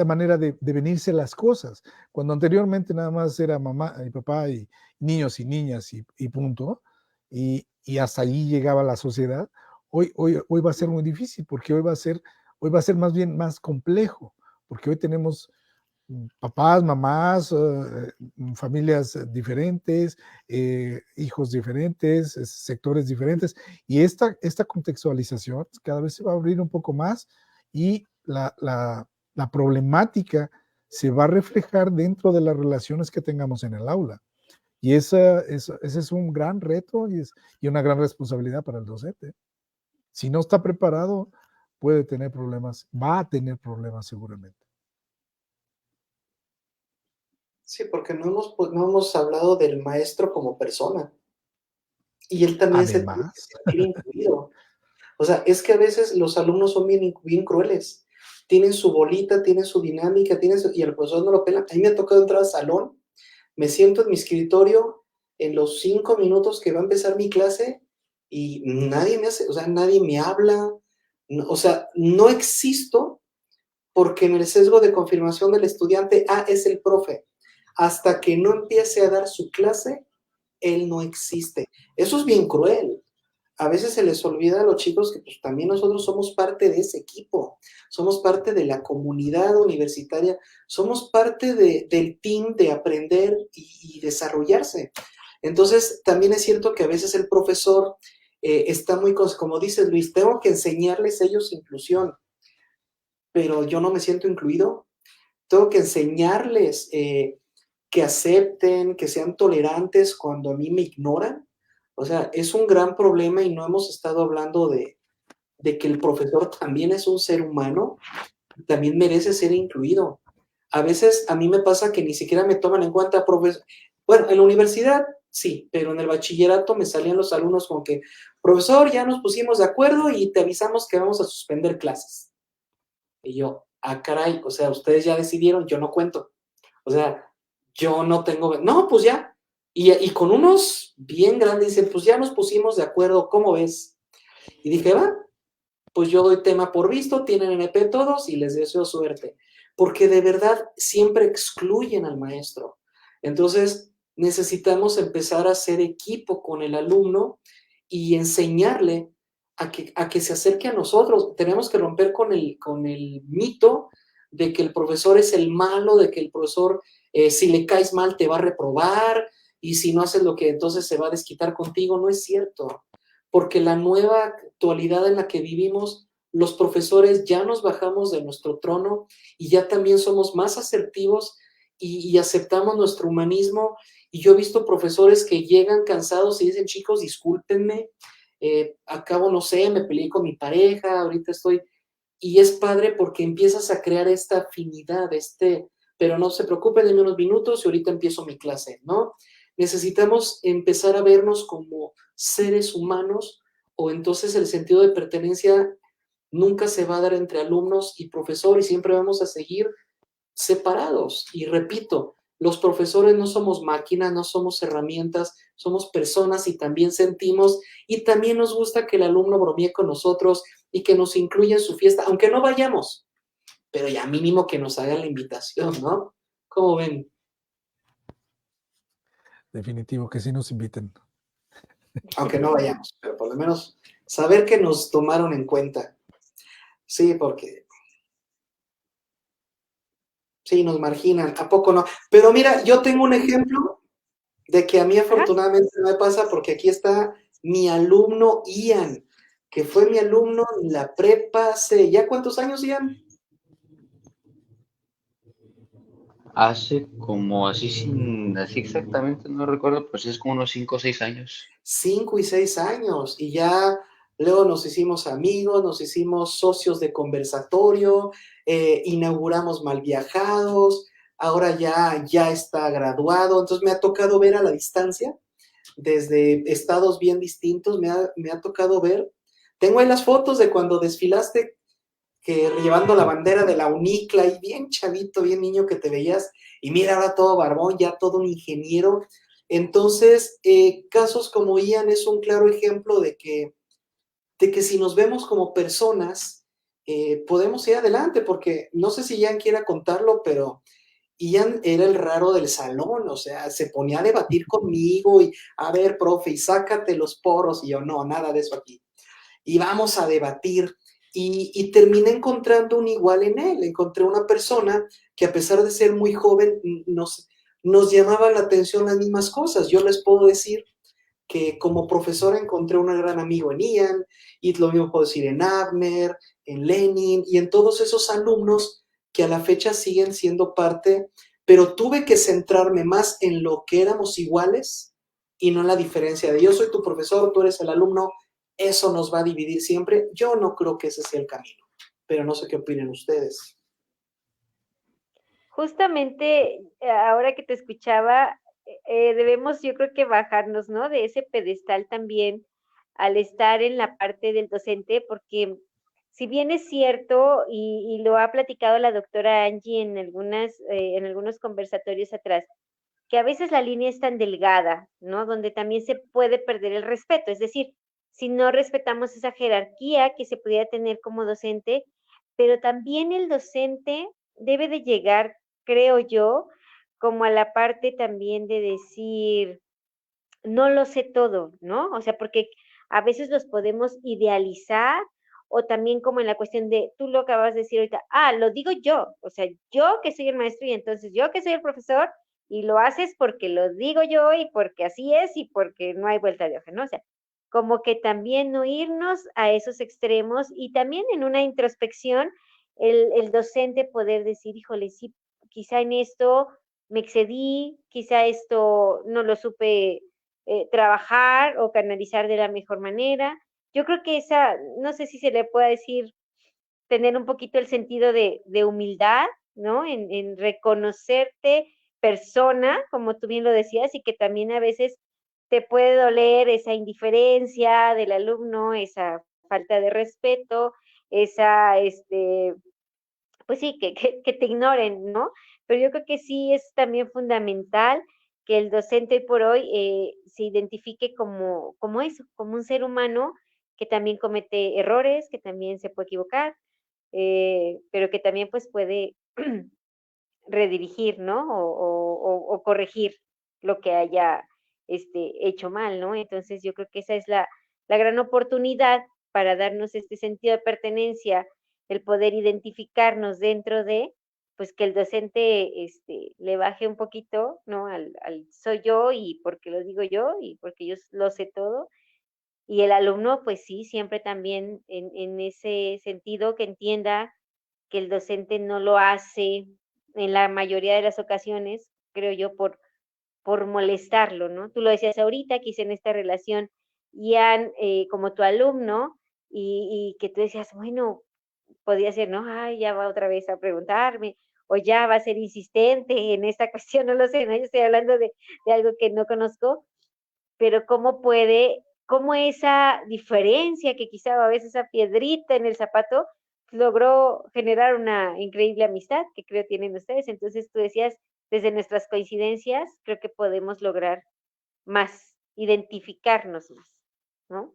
manera de venirse las cosas. Cuando anteriormente nada más era mamá y papá y niños y niñas y punto, y hasta allí llegaba la sociedad, hoy va a ser muy difícil, porque hoy va a ser más bien más complejo, porque hoy tenemos papás, mamás, familias diferentes, hijos diferentes, sectores diferentes, y esta contextualización cada vez se va a abrir un poco más y la problemática se va a reflejar dentro de las relaciones que tengamos en el aula. Y ese es un gran reto y una gran responsabilidad para el docente. Si no está preparado, puede tener problemas, va a tener problemas seguramente. Sí, porque no hemos hablado del maestro como persona. Y él también se tiene Además, que sentir incluido. O sea, es que a veces los alumnos son bien crueles. Tienen su bolita, tienen su dinámica, y el profesor no lo pela. A mí me ha tocado entrar al salón, me siento en mi escritorio en los 5 minutos que va a empezar mi clase y nadie me hace, o sea, nadie me habla. O sea, no existo porque en el sesgo de confirmación del estudiante, es el profe. Hasta que no empiece a dar su clase, él no existe. Eso es bien cruel. A veces se les olvida a los chicos que pues, también nosotros somos parte de ese equipo, somos parte de la comunidad universitaria, somos parte del team de aprender y desarrollarse. Entonces, también es cierto que a veces el profesor está muy, como dices Luis, tengo que enseñarles ellos inclusión, pero yo no me siento incluido. Tengo que enseñarles que acepten, que sean tolerantes cuando a mí me ignoran. O sea, es un gran problema y no hemos estado hablando de que el profesor también es un ser humano, también merece ser incluido. A veces a mí me pasa que ni siquiera me toman en cuenta, profesor. Bueno, en la universidad sí, pero en el bachillerato me salían los alumnos con que, profesor, ya nos pusimos de acuerdo y te avisamos que vamos a suspender clases. Y yo, caray, o sea, ustedes ya decidieron, yo no cuento. O sea, yo no tengo, no, pues ya. Y con unos bien grandes dicen, pues ya nos pusimos de acuerdo, ¿cómo ves? Y dije, va, pues yo doy tema por visto, tienen NP todos y les deseo suerte. Porque de verdad siempre excluyen al maestro. Entonces, necesitamos empezar a hacer equipo con el alumno y enseñarle a que se acerque a nosotros. Tenemos que romper con el mito de que el profesor es el malo, de que el profesor, si le caes mal, te va a reprobar, y si no haces lo que entonces se va a desquitar contigo. No es cierto, porque la nueva actualidad en la que vivimos, los profesores ya nos bajamos de nuestro trono y ya también somos más asertivos y aceptamos nuestro humanismo. Y yo he visto profesores que llegan cansados y dicen, chicos, discúlpenme, acabo, no sé, me peleé con mi pareja, ahorita estoy... Y es padre porque empiezas a crear esta afinidad, pero no se preocupen, en unos minutos y ahorita empiezo mi clase, ¿no? Necesitamos empezar a vernos como seres humanos, o entonces el sentido de pertenencia nunca se va a dar entre alumnos y profesor y siempre vamos a seguir separados. Y repito, los profesores no somos máquinas, no somos herramientas, somos personas y también sentimos, y también nos gusta que el alumno bromee con nosotros y que nos incluya en su fiesta, aunque no vayamos, pero ya mínimo que nos hagan la invitación, ¿no? ¿Cómo ven? definitivo, que sí nos inviten. Aunque no vayamos, pero por lo menos saber que nos tomaron en cuenta. Sí, porque sí, nos marginan, ¿a poco no? Pero mira, yo tengo un ejemplo de que a mí afortunadamente no me pasa, porque aquí está mi alumno Ian, que fue mi alumno en la prepa hace, ¿ya cuántos años, Ian? Hace como así exactamente, no recuerdo, pues es como unos 5 o 6 años. 5 y 6 años, y ya luego nos hicimos amigos, nos hicimos socios de conversatorio, inauguramos Malviajados, ahora ya está graduado, entonces me ha tocado ver a la distancia, desde estados bien distintos, me ha tocado ver. Tengo ahí las fotos de cuando desfilaste, que llevando la bandera de la UNICLA, y bien chavito, bien niño que te veías, y mira ahora todo barbón, ya todo un ingeniero. Entonces, casos como Ian es un claro ejemplo de que si nos vemos como personas, podemos ir adelante, porque no sé si Ian quiera contarlo, pero Ian era el raro del salón, o sea, se ponía a debatir conmigo y, a ver, profe, y sácate los poros, y yo, no, nada de eso aquí. Y vamos a debatir. y terminé encontrando un igual en él. Encontré una persona que a pesar de ser muy joven, nos llamaba la atención las mismas cosas. Yo les puedo decir que como profesor encontré un gran amigo en Ian, y lo mismo puedo decir en Abner, en Lenin, y en todos esos alumnos que a la fecha siguen siendo parte, pero tuve que centrarme más en lo que éramos iguales y no en la diferencia de yo soy tu profesor, tú eres el alumno, eso nos va a dividir siempre. Yo no creo que ese sea el camino, pero no sé qué opinen ustedes. Justamente ahora que te escuchaba, debemos yo creo que bajarnos, ¿no? De ese pedestal también al estar en la parte del docente, porque si bien es cierto, y lo ha platicado la doctora Angie en algunos conversatorios atrás, que a veces la línea es tan delgada, ¿no? Donde también se puede perder el respeto, es decir, si no respetamos esa jerarquía que se pudiera tener como docente, pero también el docente debe de llegar, creo yo, como a la parte también de decir, no lo sé todo, ¿no? O sea, porque a veces los podemos idealizar o también como en la cuestión de, tú lo acabas de decir ahorita, lo digo yo, o sea, yo que soy el maestro y entonces yo que soy el profesor y lo haces porque lo digo yo y porque así es y porque no hay vuelta de hoja, ¿no? O sea, como que también no irnos a esos extremos y también en una introspección el docente poder decir, híjole, sí, quizá en esto me excedí, quizá esto no lo supe trabajar o canalizar de la mejor manera. Yo creo que esa, no sé si se le puede decir, tener un poquito el sentido de humildad, ¿no? En reconocerte persona, como tú bien lo decías, y que también a veces te puede doler esa indiferencia del alumno, esa falta de respeto, esa, pues sí, que te ignoren, ¿no? Pero yo creo que sí es también fundamental que el docente hoy por hoy se identifique como eso, como un ser humano que también comete errores, que también se puede equivocar, pero que también pues puede redirigir, ¿no? O corregir lo que haya hecho mal, ¿no? Entonces yo creo que esa es la gran oportunidad para darnos este sentido de pertenencia, el poder identificarnos dentro de, pues que el docente le baje un poquito, ¿no? Al soy yo y porque lo digo yo y porque yo lo sé todo. Y el alumno, pues sí, siempre también en ese sentido que entienda que el docente no lo hace en la mayoría de las ocasiones, creo yo, por molestarlo, ¿no? Tú lo decías ahorita, quizá en esta relación, Ian, como tu alumno, y que tú decías, bueno, podía ser, ¿no? Ay, ya va otra vez a preguntarme, o ya va a ser insistente en esta cuestión, no lo sé, ¿no? Yo estoy hablando de algo que no conozco, pero cómo esa diferencia que quizá a veces esa piedrita en el zapato logró generar una increíble amistad que creo tienen ustedes. Entonces tú decías, desde nuestras coincidencias, creo que podemos lograr más, identificarnos más, ¿no?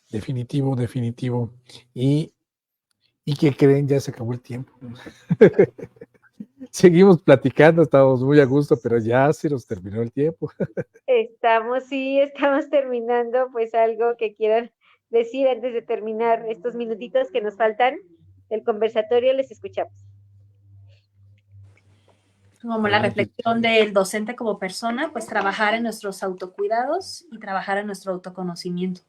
Definitivo, definitivo. ¿Y qué creen? Ya se acabó el tiempo. Seguimos platicando, estábamos muy a gusto, pero ya se nos terminó el tiempo. Estamos terminando, pues algo que quieran decir antes de terminar estos minutitos que nos faltan del conversatorio, les escuchamos. Como la reflexión del docente como persona, pues trabajar en nuestros autocuidados y trabajar en nuestro autoconocimiento.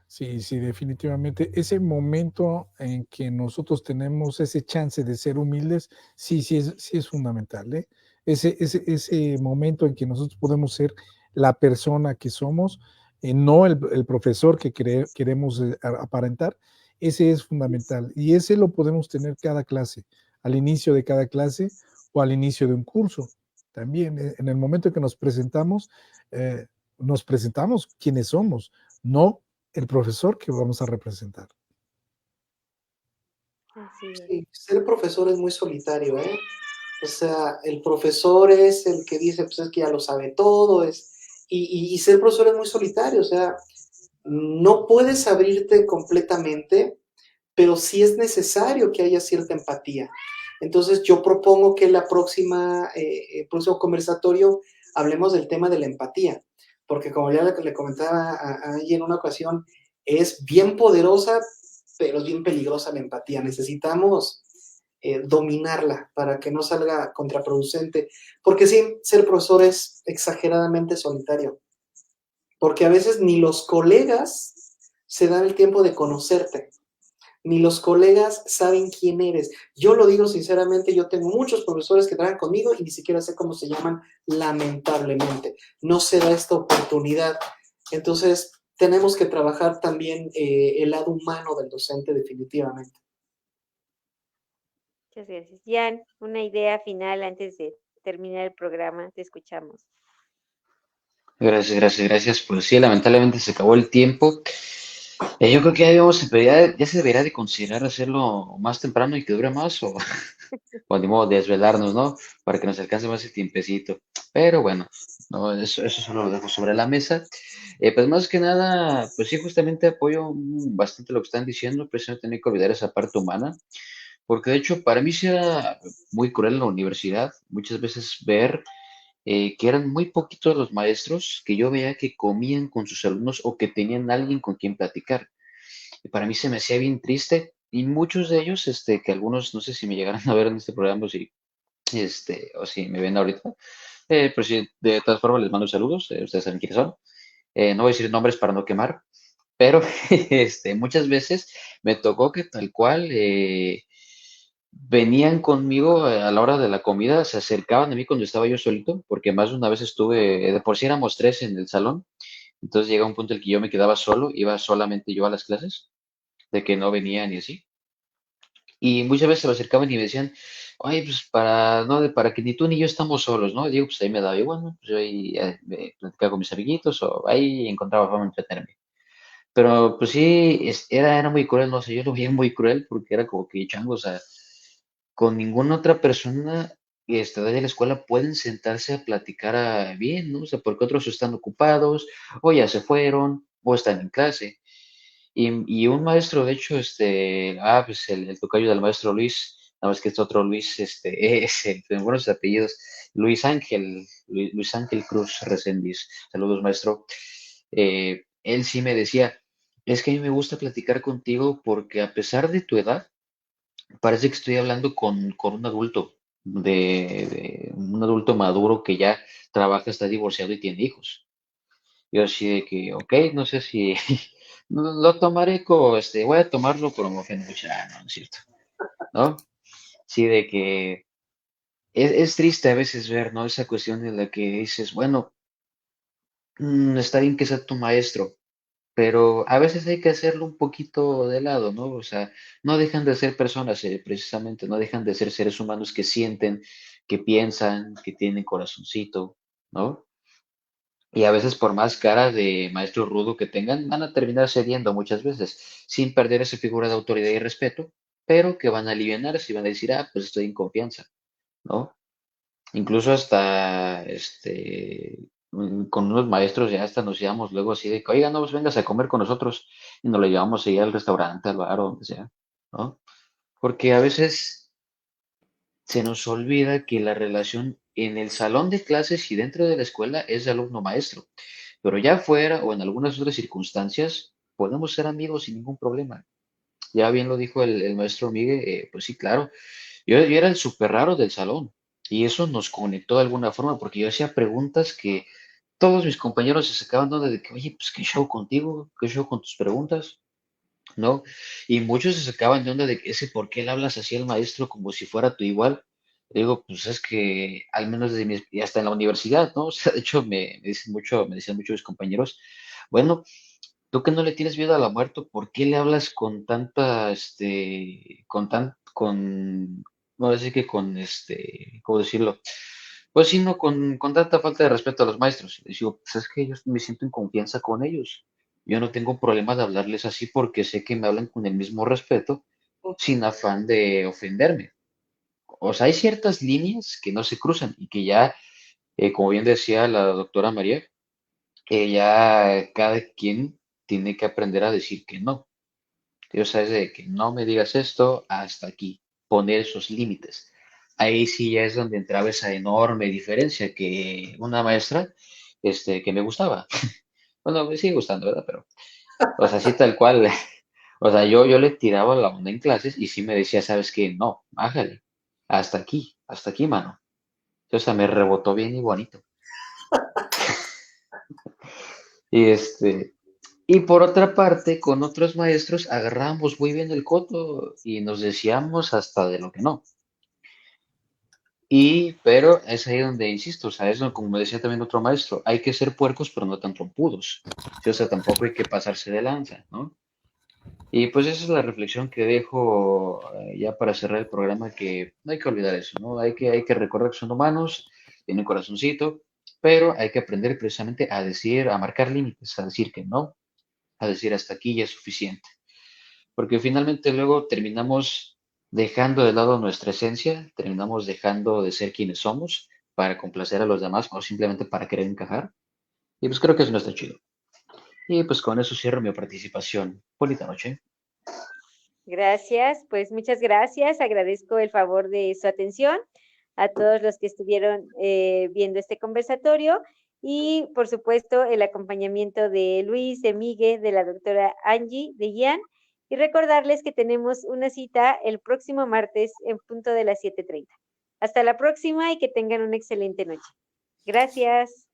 Sí, sí, definitivamente. Ese momento en que nosotros tenemos ese chance de ser humildes, sí es fundamental, ¿eh? Ese momento en que nosotros podemos ser la persona que somos, no el profesor que queremos aparentar, ese es fundamental. Y ese lo podemos tener cada clase, al inicio de cada clase o al inicio de un curso. También, en el momento en que nos presentamos quienes somos, no el profesor que vamos a representar. Sí, ser profesor es muy solitario, ¿eh? O sea, el profesor es el que dice, pues es que ya lo sabe todo, y ser profesor es muy solitario, o sea, no puedes abrirte completamente, pero sí es necesario que haya cierta empatía. Entonces yo propongo que el próximo conversatorio hablemos del tema de la empatía, porque como ya le comentaba a ella en una ocasión, es bien poderosa, pero es bien peligrosa la empatía. Necesitamos dominarla para que no salga contraproducente, porque sí, ser profesor es exageradamente solitario, porque a veces ni los colegas se dan el tiempo de conocerte, ni los colegas saben quién eres. Yo lo digo sinceramente, yo tengo muchos profesores que trabajan conmigo y ni siquiera sé cómo se llaman, lamentablemente. No se da esta oportunidad. Entonces, tenemos que trabajar también el lado humano del docente definitivamente. Muchas gracias. Jan, una idea final antes de terminar el programa. Te escuchamos. Gracias, gracias, gracias. Pues sí, lamentablemente se acabó el tiempo. Yo creo que ya se debería de considerar hacerlo más temprano y que dure más, o de modo desvelarnos, ¿no? Para que nos alcance más el tiempecito. Pero bueno, no, eso solo lo dejo sobre la mesa. Pues más que nada, pues sí, justamente apoyo bastante lo que están diciendo, precisamente no hay que olvidar esa parte humana, porque de hecho para mí sí era muy cruel en la universidad, muchas veces ver que eran muy poquitos los maestros que yo veía que comían con sus alumnos o que tenían alguien con quien platicar. Y para mí se me hacía bien triste y muchos de ellos, que algunos, no sé si me llegaran a ver en este programa o si me ven ahorita, pero sí, de todas formas les mando saludos, ustedes saben quiénes son. No voy a decir nombres para no quemar, pero muchas veces me tocó que tal cual venían conmigo a la hora de la comida, se acercaban a mí cuando estaba yo solito, porque más de una vez estuve, de por sí éramos tres en el salón, entonces llega un punto en el que yo me quedaba solo, iba solamente yo a las clases, de que no venían y así. Y muchas veces se me acercaban y me decían, oye, pues para, no, para que ni tú ni yo estamos solos, ¿no? Y digo, pues ahí me daba igual, ¿no? Pues yo ahí me platicaba con mis amiguitos o ahí encontraba forma de entretenerme. Pero pues sí, era muy cruel, no sé, yo lo veía muy cruel porque era como que chango, o sea, con ninguna otra persona de la escuela pueden sentarse a platicar bien, ¿no? O sea, porque otros están ocupados, o ya se fueron, o están en clase. Y un maestro, de hecho, pues el tocayo del maestro Luis, nada más que este otro Luis, tiene buenos apellidos, Luis Ángel Cruz Reséndiz, saludos maestro. Él sí me decía, es que a mí me gusta platicar contigo porque a pesar de tu edad, parece que estoy hablando con un adulto, un adulto maduro que ya trabaja, está divorciado y tiene hijos. Yo así de que, ok, no sé si lo tomaré como, voy a tomarlo como ofende mucho. No, no es cierto, ¿no? Sí, de que es triste a veces ver, ¿no? Esa cuestión en la que dices, bueno, está bien que sea tu maestro, pero a veces hay que hacerlo un poquito de lado, ¿no? O sea, no dejan de ser personas, precisamente, no dejan de ser seres humanos que sienten, que piensan, que tienen corazoncito, ¿no? Y a veces por más cara de maestro rudo que tengan, van a terminar cediendo muchas veces, sin perder esa figura de autoridad y respeto, pero que van a alivianarse y van a decir, ah, pues estoy en confianza, ¿no? Incluso hasta, con unos maestros ya hasta nos íbamos luego así de que, oiga, no, pues vengas a comer con nosotros y nos lo llevamos ahí al restaurante, al bar o donde sea, ¿no? Porque a veces se nos olvida que la relación en el salón de clases y dentro de la escuela es de alumno-maestro. Pero ya fuera o en algunas otras circunstancias, podemos ser amigos sin ningún problema. Ya bien lo dijo el maestro Miguel, pues sí, claro. Yo era el súper raro del salón y eso nos conectó de alguna forma porque yo hacía preguntas que todos mis compañeros se sacaban de onda de que, oye, pues qué show contigo, qué show con tus preguntas, ¿no? Y muchos se sacaban de onda de que ese por qué le hablas así al maestro como si fuera tu igual. Le digo, pues es que al menos desde y hasta en la universidad, ¿no? O sea, de hecho me decían mucho mis compañeros, bueno, tú que no le tienes miedo a la muerte, ¿por qué le hablas con tanta, no decir que con, ¿cómo decirlo? Pues sí, no, con tanta falta de respeto a los maestros. Y digo, pues es que yo me siento en confianza con ellos. Yo no tengo problema de hablarles así porque sé que me hablan con el mismo respeto, sin afán de ofenderme. O sea, hay ciertas líneas que no se cruzan y que ya, como bien decía la doctora María, que ya cada quien tiene que aprender a decir que no. Dios sabe de que no me digas esto hasta aquí, poner esos límites. ahí sí ya es donde entraba esa enorme diferencia que una maestra, que me gustaba. Bueno, me sigue gustando, ¿verdad? Pero, o sea, sí tal cual. O sea, yo le tiraba la onda en clases y sí me decía, ¿sabes qué? No, bájale. Hasta aquí, mano. O sea, me rebotó bien y bonito. Y y por otra parte, con otros maestros agarrábamos muy bien el coto y nos decíamos hasta de lo que no. Pero es ahí donde insisto, o sea, es como me decía también otro maestro, hay que ser puercos, pero no tan trompudos. Sí, o sea, tampoco hay que pasarse de lanza, ¿no? Y pues esa es la reflexión que dejo ya para cerrar el programa, que no hay que olvidar eso, ¿no? Hay que recordar que son humanos, tienen corazoncito, pero hay que aprender precisamente a decir, a marcar límites, a decir que no, a decir hasta aquí ya es suficiente. Porque finalmente luego terminamos dejando de lado nuestra esencia, terminamos dejando de ser quienes somos para complacer a los demás o simplemente para querer encajar. Y pues creo que eso no está chido. Y pues con eso cierro mi participación. Bonita noche. Gracias, pues muchas gracias. Agradezco el favor de su atención a todos los que estuvieron viendo este conversatorio y, por supuesto, el acompañamiento de Luis, de Miguel, de la doctora Angie, de Ian, y recordarles que tenemos una cita el próximo martes en punto de las 7:30. Hasta la próxima y que tengan una excelente noche. Gracias.